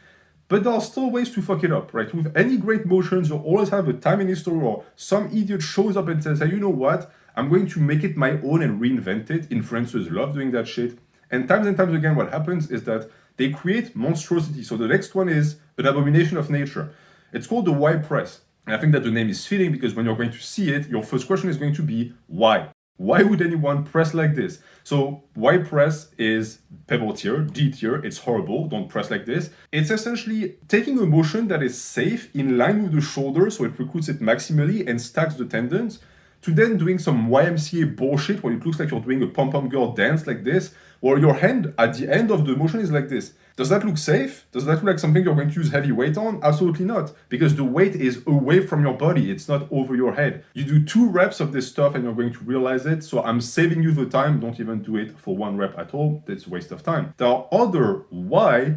But there are still ways to fuck it up, right? With any great motions, you'll always have a time in history or some idiot shows up and says, hey, you know what? I'm going to make it my own and reinvent it. Influencers love doing that shit. And times again, what happens is that they create monstrosity. So the next one is an abomination of nature. It's called the Y press. And I think that the name is fitting because when you're going to see it, your first question is going to be why? Why would anyone press like this? So Y press is Pebble-tier, D-tier, it's horrible, don't press like this. It's essentially taking a motion that is safe in line with the shoulder, so it recruits it maximally and stacks the tendons, to then doing some YMCA bullshit where it looks like you're doing a pom-pom girl dance like this, or your hand at the end of the motion is like this. Does that look safe? Does that look like something you're going to use heavy weight on? Absolutely not, because the weight is away from your body, it's not over your head. You do 2 reps of this stuff and you're going to realize it, so I'm saving you the time, don't even do it for 1 rep at all, that's a waste of time. There are other Y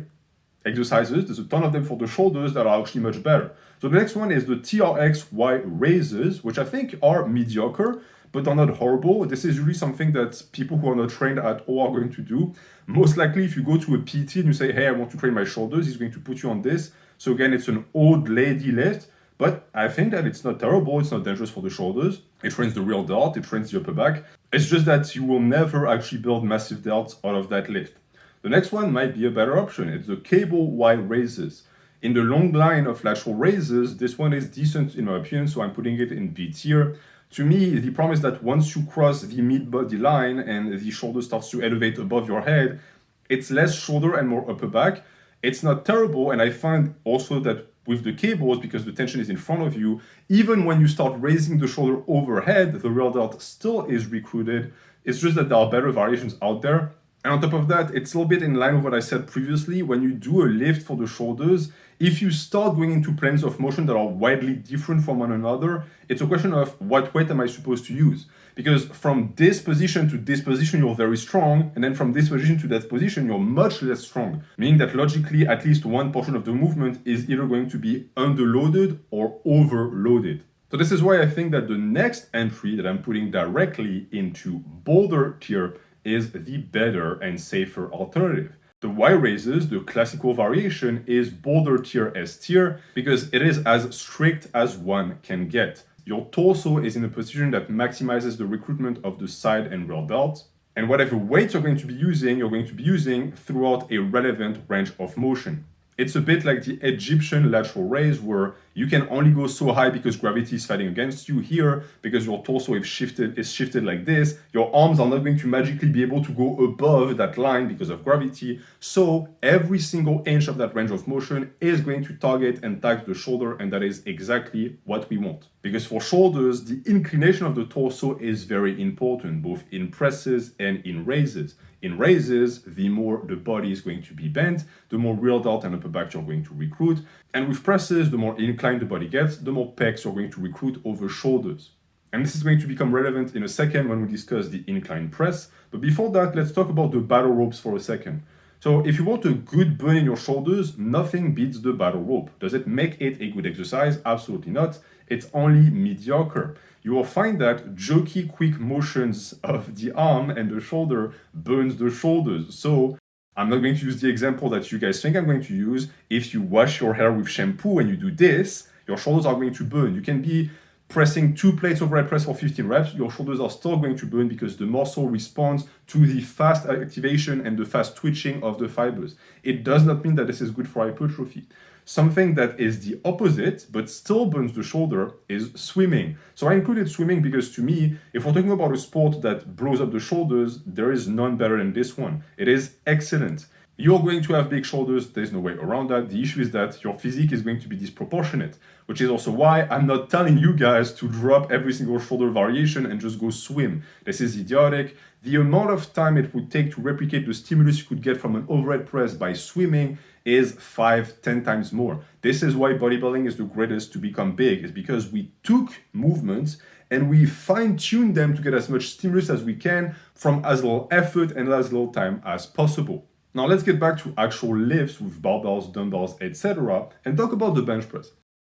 exercises, there's a ton of them for the shoulders that are actually much better. So the next one is the TRX Y raises, which I think are mediocre, but are not horrible. This is usually something that people who are not trained at all are going to do. Most likely, if you go to a PT and you say, hey, I want to train my shoulders, he's going to put you on this. So again, it's an old lady lift, but I think that it's not terrible, it's not dangerous for the shoulders. It trains the real delt, it trains the upper back. It's just that you will never actually build massive delts out of that lift. The next one might be a better option. It's the cable Y raises. In the long line of lateral raises, this one is decent in my opinion, so I'm putting it in B tier. To me, the problem is that once you cross the mid-body line and the shoulder starts to elevate above your head, it's less shoulder and more upper back. It's not terrible, and I find also that with the cables, because the tension is in front of you, even when you start raising the shoulder overhead, the real delt still is recruited. It's just that there are better variations out there. And on top of that, it's a little bit in line with what I said previously. When you do a lift for the shoulders, if you start going into planes of motion that are widely different from one another, it's a question of what weight am I supposed to use? Because from this position to this position, you're very strong. And then from this position to that position, you're much less strong. Meaning that logically, at least one portion of the movement is either going to be underloaded or overloaded. So this is why I think that the next entry that I'm putting directly into Boulder-tier is the better and safer alternative. The Y raises, the classical variation, is Boulder-tier S tier because it is as strict as one can get. Your torso is in a position that maximizes the recruitment of the side and rear delt, and whatever weight you're going to be using throughout a relevant range of motion. It's a bit like the Egyptian lateral raise where you can only go so high because gravity is fighting against you. Here, because your torso is shifted like this, your arms are not going to magically be able to go above that line because of gravity. So every single inch of that range of motion is going to target and tag the shoulder, and that is exactly what we want. Because for shoulders, the inclination of the torso is very important, both in presses and in raises. In raises, the more the body is going to be bent, the more real delt and upper back you're going to recruit. And with presses, the more inclined the body gets, the more pecs you're going to recruit over shoulders. And this is going to become relevant in a second when we discuss the incline press. But before that, let's talk about the battle ropes for a second. So if you want a good burn in your shoulders, nothing beats the battle rope. Does it make it a good exercise? Absolutely not. It's only mediocre. You will find that jerky, quick motions of the arm and the shoulder burns the shoulders. So I'm not going to use the example that you guys think I'm going to use. If you wash your hair with shampoo and you do this, your shoulders are going to burn. You can be pressing 2 plates overhead press for 15 reps, your shoulders are still going to burn because the muscle responds to the fast activation and the fast twitching of the fibers. It does not mean that this is good for hypertrophy. Something that is the opposite, but still burns the shoulder, is swimming. So I included swimming because to me, if we're talking about a sport that blows up the shoulders, there is none better than this one. It is excellent. You're going to have big shoulders, there's no way around that. The issue is that your physique is going to be disproportionate, which is also why I'm not telling you guys to drop every single shoulder variation and just go swim. This is idiotic. The amount of time it would take to replicate the stimulus you could get from an overhead press by swimming is 5-10 times more. This is why bodybuilding is the greatest to become big, is because we took movements and we fine-tuned them to get as much stimulus as we can from as little effort and as little time as possible. Now let's get back to actual lifts with barbells, dumbbells, etc. and talk about the bench press.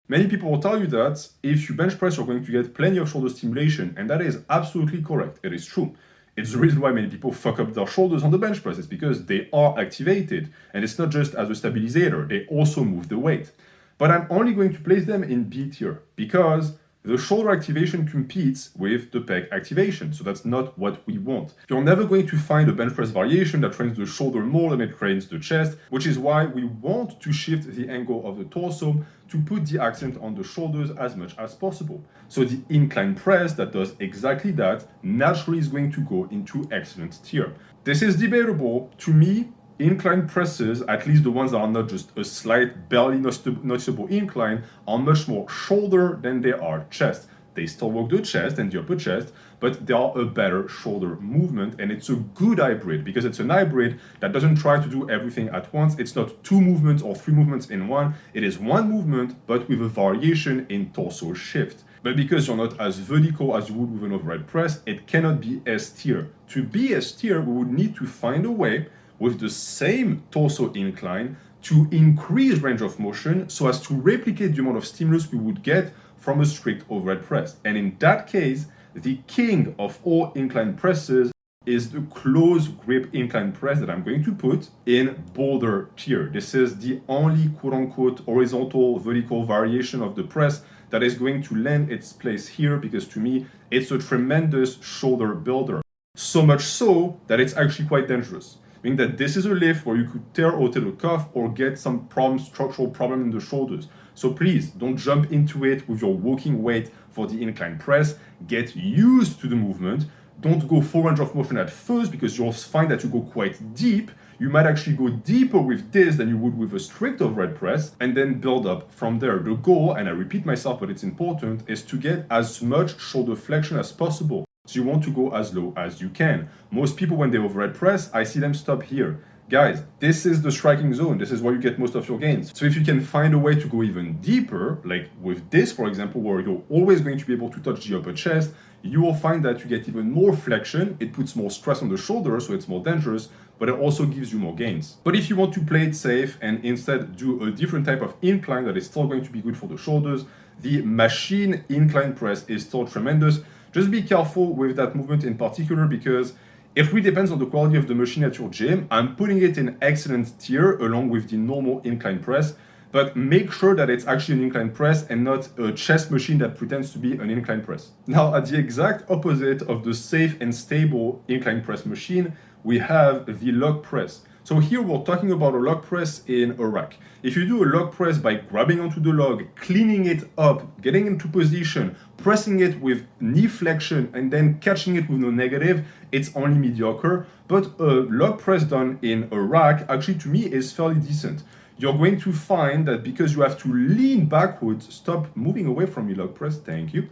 Many people will tell you that if you bench press, you're going to get plenty of shoulder stimulation, and that is absolutely correct. It is true. It's the reason why many people fuck up their shoulders on the bench press. It's because they are activated, and it's not just as a stabilizer, they also move the weight. But I'm only going to place them in B tier because the shoulder activation competes with the pec activation, so that's not what we want. You're never going to find a bench press variation that trains the shoulder more than it trains the chest, which is why we want to shift the angle of the torso to put the accent on the shoulders as much as possible. So the incline press that does exactly that naturally is going to go into excellent tier. This is debatable. To me, incline presses, at least the ones that are not just a slight, barely noticeable incline, are much more shoulder than they are chest. They still work the chest and the upper chest, but they are a better shoulder movement, and it's a good hybrid because it's an hybrid that doesn't try to do everything at once. It's not 2 movements or 3 movements in one. It is 1 movement, but with a variation in torso shift. But because you're not as vertical as you would with an overhead press, it cannot be S tier. To be S tier, we would need to find a way with the same torso incline to increase range of motion so as to replicate the amount of stimulus we would get from a strict overhead press. And in that case, the king of all incline presses is the close grip incline press that I'm going to put in Boulder-tier. This is the only quote-unquote horizontal vertical variation of the press that is going to lend its place here, because to me, it's a tremendous shoulder builder. So much so that it's actually quite dangerous. Meaning that this is a lift where you could tear or rotate a cuff or get some structural problem in the shoulders. So please don't jump into it with your walking weight for the incline press. Get used to the movement. Don't go full range of motion at first because you'll find that you go quite deep. You might actually go deeper with this than you would with a strict overhead press, and then build up from there. The goal, and I repeat myself, but it's important, is to get as much shoulder flexion as possible. So you want to go as low as you can. Most people, when they overhead press, I see them stop here. Guys, this is the striking zone. This is where you get most of your gains. So if you can find a way to go even deeper, like with this, for example, where you're always going to be able to touch the upper chest, you will find that you get even more flexion. It puts more stress on the shoulder, so it's more dangerous, but it also gives you more gains. But if you want to play it safe and instead do a different type of incline that is still going to be good for the shoulders, the machine incline press is still tremendous. Just be careful with that movement in particular, because it really depends on the quality of the machine at your gym. I'm putting it in excellent tier along with the normal incline press, but make sure that it's actually an incline press and not a chest machine that pretends to be an incline press. Now, at the exact opposite of the safe and stable incline press machine, we have the log press. So here we're talking about a log press in a rack. If you do a log press by grabbing onto the log, cleaning it up, getting into position, pressing it with knee flexion, and then catching it with no negative, it's only mediocre. But a log press done in a rack, actually to me, is fairly decent. You're going to find that because you have to lean backwards, stop moving away from your log press, thank you.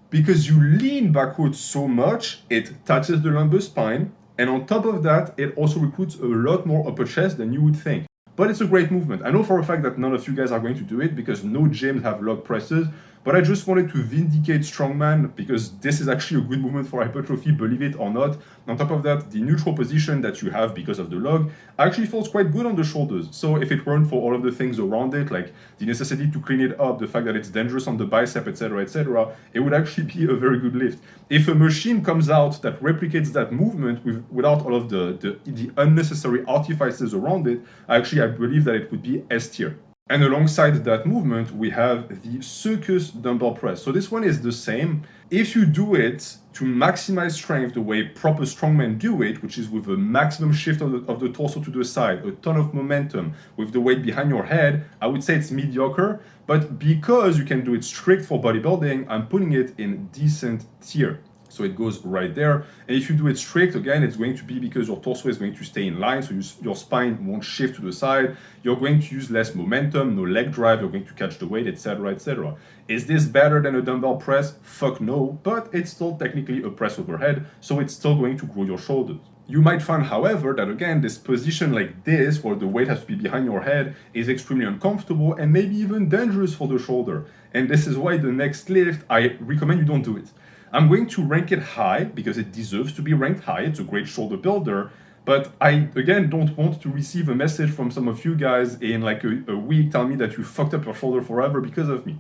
Because you lean backwards so much, it taxes the lumbar spine. And on top of that, it also recruits a lot more upper chest than you would think. But it's a great movement. I know for a fact that none of you guys are going to do it because no gyms have log presses, but I just wanted to vindicate Strongman because this is actually a good movement for hypertrophy, believe it or not. On top of that, the neutral position that you have because of the log actually feels quite good on the shoulders. So if it weren't for all of the things around it, like the necessity to clean it up, the fact that it's dangerous on the bicep, etc., it would actually be a very good lift. If a machine comes out that replicates that movement without all of the unnecessary artifices around it, I believe that it would be S tier. And alongside that movement, we have the circus dumbbell press. So this one is the same. If you do it to maximize strength the way proper strongmen do it, which is with a maximum shift of the torso to the side, a ton of momentum with the weight behind your head, I would say it's mediocre. But because you can do it strict for bodybuilding, I'm putting it in decent tier. So it goes right there. And if you do it strict, again, it's going to be because your torso is going to stay in line, so your spine won't shift to the side. You're going to use less momentum, no leg drive, you're going to catch the weight, etc., etc. Is this better than a dumbbell press? Fuck no, but it's still technically a press overhead, so it's still going to grow your shoulders. You might find, however, that again, this position like this, where the weight has to be behind your head, is extremely uncomfortable and maybe even dangerous for the shoulder. And this is why the next lift, I recommend you don't do it. I'm going to rank it high because it deserves to be ranked high. It's a great shoulder builder. But I, again, don't want to receive a message from some of you guys in like a week telling me that you fucked up your shoulder forever because of me.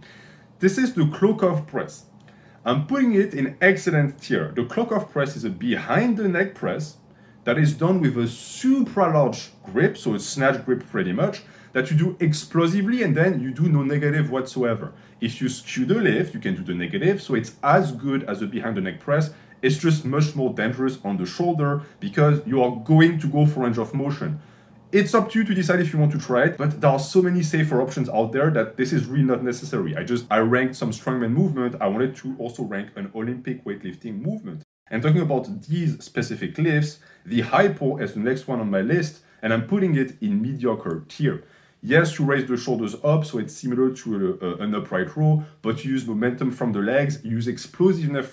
This is the cloak-off press. I'm putting it in excellent tier. The cloak-off press is a behind the neck press that is done with a super large grip, so a snatch grip pretty much, that you do explosively and then you do no negative whatsoever. If you skew the lift, you can do the negative, so it's as good as a behind the neck press. It's just much more dangerous on the shoulder because you are going to go for range of motion. It's up to you to decide if you want to try it, but there are so many safer options out there that this is really not necessary. I ranked some strongman movement. I wanted to also rank an Olympic weightlifting movement. And talking about these specific lifts, the hypo is the next one on my list, and I'm putting it in mediocre tier. Yes, you raise the shoulders up, so it's similar to an upright row, but you use momentum from the legs, you use explosiveness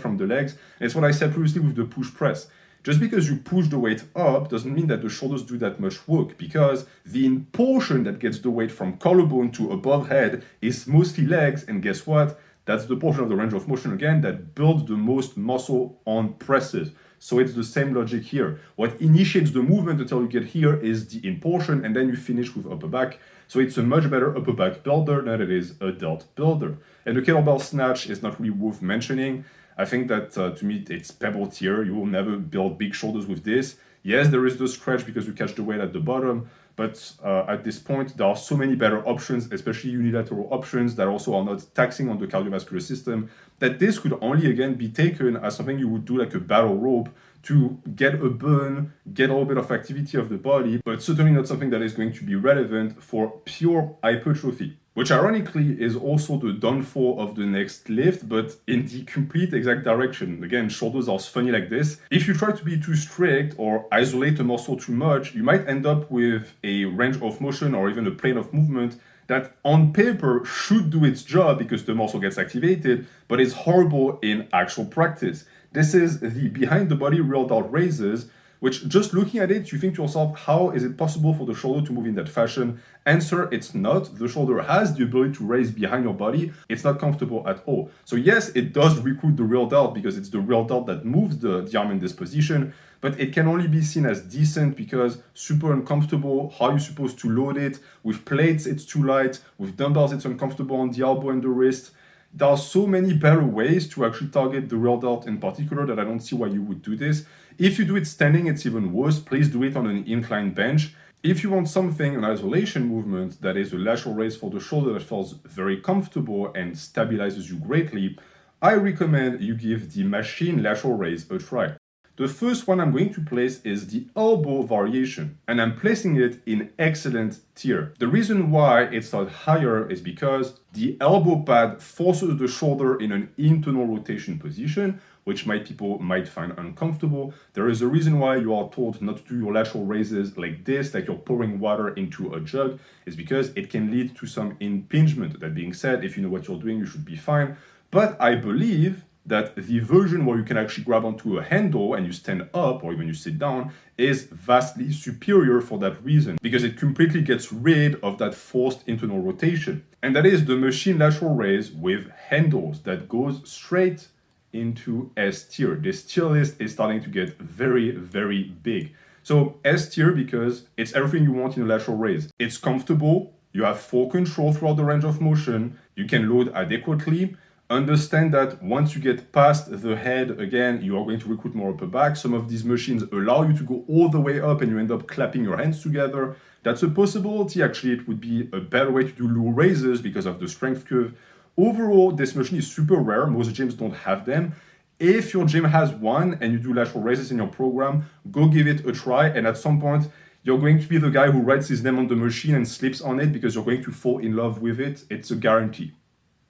from the legs. And it's what I said previously with the push press. Just because you push the weight up doesn't mean that the shoulders do that much work, because the portion that gets the weight from collarbone to above head is mostly legs, and guess what? That's the portion of the range of motion again that builds the most muscle on presses. So it's the same logic here. What initiates the movement until you get here is the in portion, and then you finish with upper back. So it's a much better upper back builder than it is a delt builder. And the kettlebell snatch is not really worth mentioning. I think that to me it's Pebble-tier. You will never build big shoulders with this. Yes, there is the stretch because you catch the weight at the bottom, but at this point there are so many better options, especially unilateral options that also are not taxing on the cardiovascular system, that this could only again be taken as something you would do like a battle rope to get a burn, get a little bit of activity of the body, but certainly not something that is going to be relevant for pure hypertrophy. Which ironically is also the downfall of the next lift, but in the complete exact direction. Again, shoulders are funny like this. If you try to be too strict or isolate a muscle too much, you might end up with a range of motion or even a plane of movement that on paper should do its job because the muscle gets activated, but is horrible in actual practice. This is the behind the body real delt raises, which just looking at it, you think to yourself, how is it possible for the shoulder to move in that fashion? Answer, it's not. The shoulder has the ability to raise behind your body. It's not comfortable at all. So yes, it does recruit the real delt because it's the real delt that moves the arm in this position, but it can only be seen as decent because super uncomfortable. How are you supposed to load it? With plates, it's too light. With dumbbells, it's uncomfortable on the elbow and the wrist. There are so many better ways to actually target the real delt in particular that I don't see why you would do this. If you do it standing, it's even worse. Please do it on an incline bench. If you want something, an isolation movement that is a lateral raise for the shoulder that feels very comfortable and stabilizes you greatly, I recommend you give the machine lateral raise a try. The first one I'm going to place is the elbow variation, and I'm placing it in excellent tier. The reason why it's not higher is because the elbow pad forces the shoulder in an internal rotation position, which people might find uncomfortable. There is a reason why you are told not to do your lateral raises like this, like you're pouring water into a jug, is because it can lead to some impingement. That being said, if you know what you're doing, you should be fine. But I believe that the version where you can actually grab onto a handle and you stand up or even you sit down is vastly superior for that reason, because it completely gets rid of that forced internal rotation. And that is the machine lateral raise with handles that goes straight into S tier. This tier list is starting to get very, very big. So S tier because it's everything you want in a lateral raise. It's comfortable, you have full control throughout the range of motion, you can load adequately. Understand that once you get past the head, again, you are going to recruit more upper back. Some of these machines allow you to go all the way up and you end up clapping your hands together. That's a possibility. Actually, it would be a better way to do low raises because of the strength curve. Overall, this machine is super rare. Most gyms don't have them. If your gym has one and you do lateral raises in your program, go give it a try. And at some point, you're going to be the guy who writes his name on the machine and sleeps on it because you're going to fall in love with it. It's a guarantee.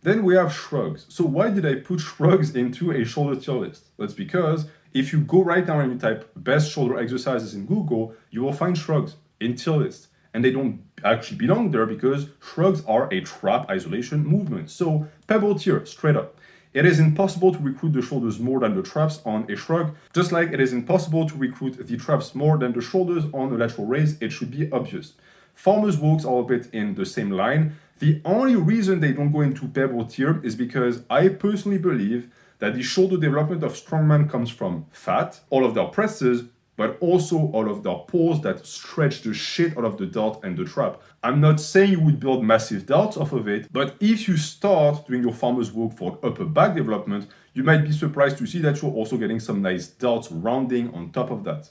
Then we have shrugs. So why did I put shrugs into a shoulder tier list? That's because if you go right now and you type best shoulder exercises in Google, you will find shrugs in tier list. And they don't actually belong there because shrugs are a trap isolation movement. So Pebble-tier, straight up. It is impossible to recruit the shoulders more than the traps on a shrug, just like it is impossible to recruit the traps more than the shoulders on a lateral raise. It should be obvious. Farmers walks are a bit in the same line. The only reason they don't go into Pebble-tier is because I personally believe that the shoulder development of Strongman comes from fat, all of their presses, but also all of their pulls that stretch the shit out of the delt and the trap. I'm not saying you would build massive delts off of it, but if you start doing your farmer's walk for upper back development, you might be surprised to see that you're also getting some nice delts rounding on top of that.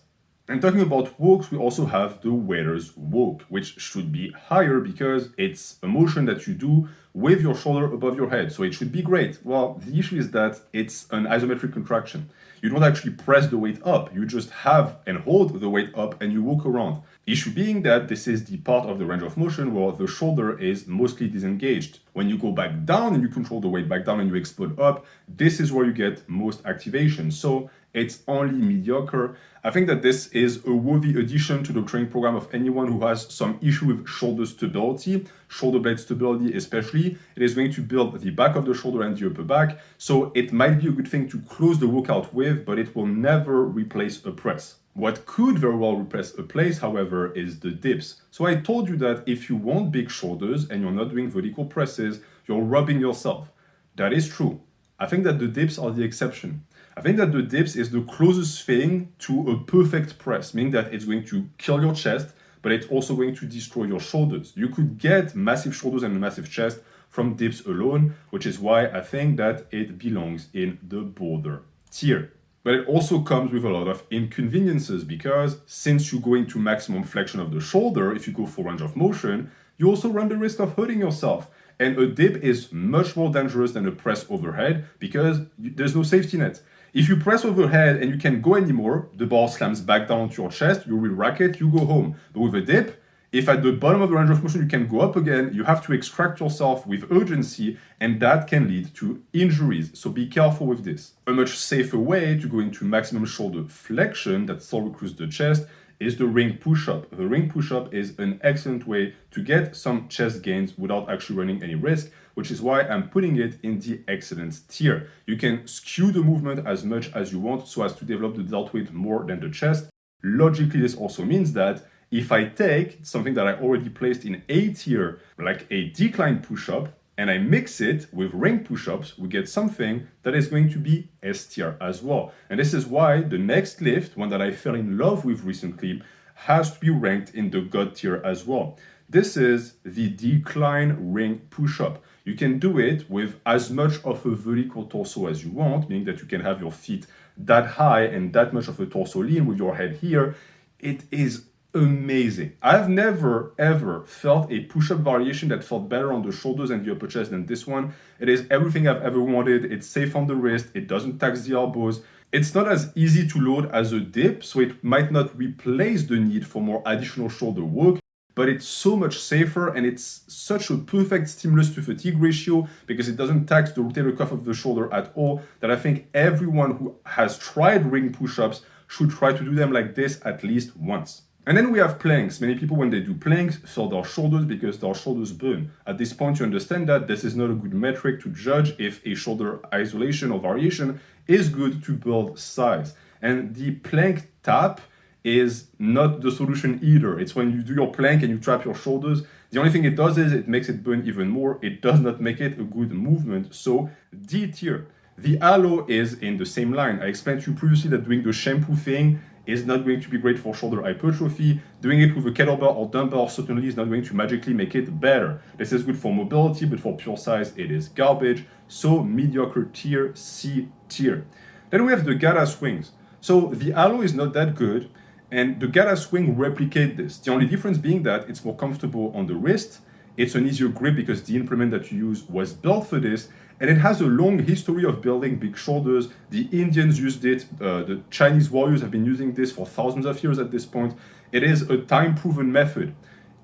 And talking about walks, we also have the waiter's walk, which should be higher because it's a motion that you do with your shoulder above your head. So it should be great. Well, the issue is that it's an isometric contraction. You don't actually press the weight up. You just have and hold the weight up and you walk around. Issue being that this is the part of the range of motion where the shoulder is mostly disengaged. When you go back down and you control the weight back down and you explode up, this is where you get most activation. So it's only mediocre. I think that this is a worthy addition to the training program of anyone who has some issue with shoulder stability, shoulder blade stability especially. It is going to build the back of the shoulder and the upper back. So it might be a good thing to close the workout with, but it will never replace a press. What could very well replace a place, however, is the dips. So I told you that if you want big shoulders and you're not doing vertical presses, you're robbing yourself. That is true. I think that the dips are the exception. I think that the dips is the closest thing to a perfect press, meaning that it's going to kill your chest, but it's also going to destroy your shoulders. You could get massive shoulders and a massive chest from dips alone, which is why I think that it belongs in the Boulder-tier. But it also comes with a lot of inconveniences because since you go into maximum flexion of the shoulder, if you go for range of motion, you also run the risk of hurting yourself. And a dip is much more dangerous than a press overhead because there's no safety net. If you press overhead and you can't go anymore, the bar slams back down to your chest, you re-rack it, you go home. But with a dip, if at the bottom of the range of motion you can go up again, you have to extract yourself with urgency, and that can lead to injuries. So be careful with this. A much safer way to go into maximum shoulder flexion that still recruits the chest is the ring push-up. The ring push-up is an excellent way to get some chest gains without actually running any risk, which is why I'm putting it in the excellence tier. You can skew the movement as much as you want so as to develop the delt weight more than the chest. Logically, this also means that if I take something that I already placed in A tier, like a decline push-up, and I mix it with ring push-ups, we get something that is going to be S tier as well. And this is why the next lift, one that I fell in love with recently, has to be ranked in the God tier as well. This is the decline ring push-up. You can do it with as much of a vertical torso as you want, meaning that you can have your feet that high and that much of a torso lean with your head here. It is amazing. I've never ever felt a push-up variation that felt better on the shoulders and the upper chest than this one. It is everything I've ever wanted. It's safe on the wrist. It doesn't tax the elbows. It's not as easy to load as a dip, so it might not replace the need for more additional shoulder work, but it's so much safer and it's such a perfect stimulus to fatigue ratio because it doesn't tax the rotator cuff of the shoulder at all that I think everyone who has tried ring push-ups should try to do them like this at least once. And then we have planks. Many people, when they do planks, feel their shoulders because their shoulders burn. At this point, you understand that this is not a good metric to judge if a shoulder isolation or variation is good to build size. And the plank tap is not the solution either. It's when you do your plank and you trap your shoulders. The only thing it does is it makes it burn even more. It does not make it a good movement. So D tier. The halo is in the same line. I explained to you previously that doing the shampoo thing is not going to be great for shoulder hypertrophy. Doing it with a kettlebell or dumbbell certainly is not going to magically make it better. This is good for mobility, but for pure size, it is garbage. So mediocre tier, C tier. Then we have the Gata swings. So the halo is not that good, and the Gata swing replicate this. The only difference being that it's more comfortable on the wrist. It's an easier grip because the implement that you use was built for this, and it has a long history of building big shoulders. The Indians used it, the Chinese warriors have been using this for thousands of years at this point. It is a time-proven method.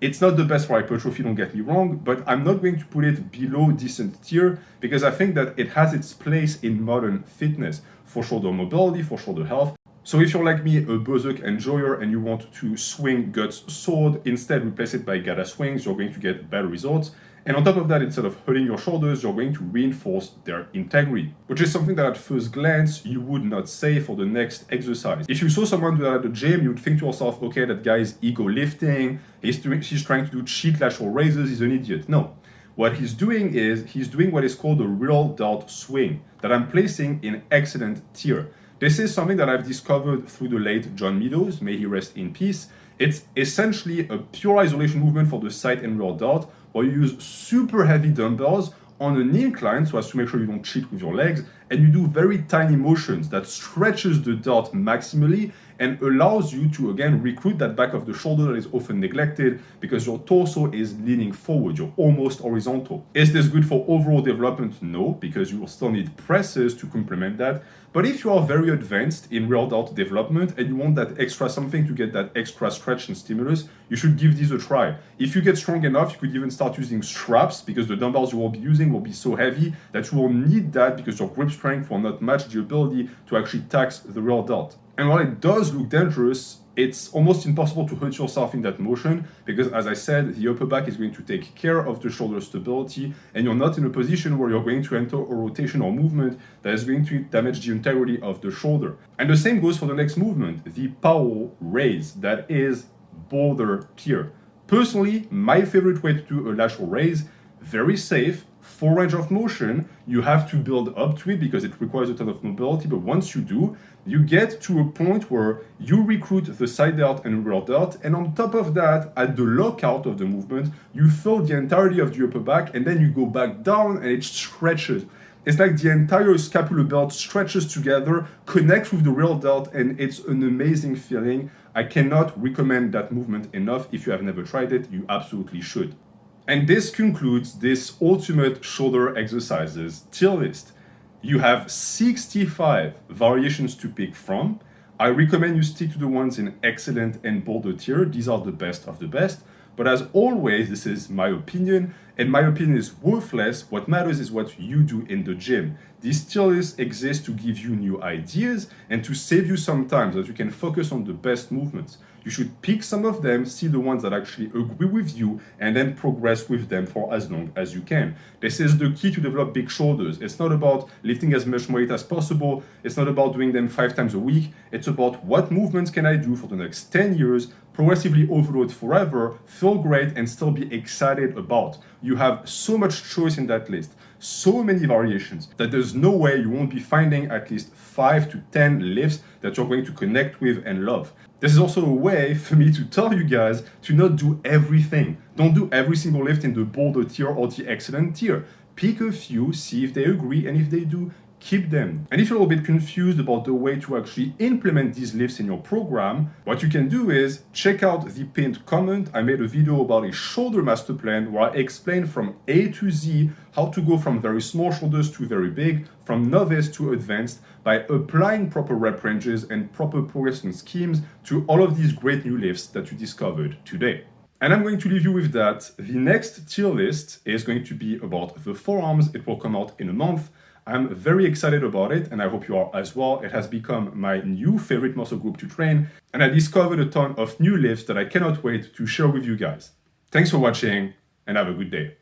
It's not the best for hypertrophy, don't get me wrong, but I'm not going to put it below decent tier because I think that it has its place in modern fitness for shoulder mobility, for shoulder health. So if you're like me, a berserk enjoyer, and you want to swing guts sword, instead replace it by Gata swings, you're going to get better results. And on top of that, instead of hurting your shoulders, you're going to reinforce their integrity, which is something that at first glance you would not say for the next exercise. If you saw someone do that at the gym, you would think to yourself, okay, that guy is ego lifting, he's trying to do cheat lateral raises, he's an idiot. No. What he's doing is he's doing what is called a real delt swing that I'm placing in excellent tier. This is something that I've discovered through the late John Meadows, may he rest in peace. It's essentially a pure isolation movement for the side and rear delt, where you use super heavy dumbbells on an incline so as to make sure you don't cheat with your legs, and you do very tiny motions that stretches the delt maximally and allows you to again recruit that back of the shoulder that is often neglected because your torso is leaning forward, you're almost horizontal. Is this good for overall development? No, because you will still need presses to complement that. But if you are very advanced in rear delt development and you want that extra something to get that extra stretch and stimulus, you should give these a try. If you get strong enough, you could even start using straps because the dumbbells you will be using will be so heavy that you will need that because your grip strength will not match the ability to actually tax the rear delt. And while it does look dangerous, it's almost impossible to hurt yourself in that motion because, as I said, the upper back is going to take care of the shoulder stability and you're not in a position where you're going to enter a rotation or movement that is going to damage the integrity of the shoulder. And the same goes for the next movement, the power raise, that is Boulder-tier. Personally, my favorite way to do a lateral raise, very safe, full range of motion. You have to build up to it because it requires a ton of mobility, but once you do, you get to a point where you recruit the side delt and rear delt, and on top of that, at the lockout of the movement, you fill the entirety of the upper back, and then you go back down and it stretches. It's like the entire scapular belt stretches together, connects with the rear delt, and it's an amazing feeling. I cannot recommend that movement enough. If you have never tried it, you absolutely should. And this concludes this ultimate shoulder exercises tier list. You have 65 variations to pick from. I recommend you stick to the ones in excellent and Boulder-tier. These are the best of the best. But as always, this is my opinion, and my opinion is worthless. What matters is what you do in the gym. These tier lists exist to give you new ideas and to save you some time so that you can focus on the best movements. You should pick some of them, see the ones that actually agree with you, and then progress with them for as long as you can. This is the key to develop big shoulders. It's not about lifting as much weight as possible. It's not about doing them 5 times a week. It's about what movements can I do for the next 10 years, progressively overload forever, feel great, and still be excited about. You have so much choice in that list, so many variations, that there's no way you won't be finding at least 5 to 10 lifts that you're going to connect with and love. This is also a way for me to tell you guys to not do everything. Don't do every single lift in the Boulder-tier or the excellent tier. Pick a few, see if they agree, and if they do, keep them. And if you're a little bit confused about the way to actually implement these lifts in your program, what you can do is check out the pinned comment. I made a video about a shoulder master plan where I explain from A to Z how to go from very small shoulders to very big, from novice to advanced, by applying proper rep ranges and proper progression schemes to all of these great new lifts that you discovered today. And I'm going to leave you with that. The next tier list is going to be about the forearms. It will come out in a month. I'm very excited about it, and I hope you are as well. It has become my new favorite muscle group to train, and I discovered a ton of new lifts that I cannot wait to share with you guys. Thanks for watching, and have a good day.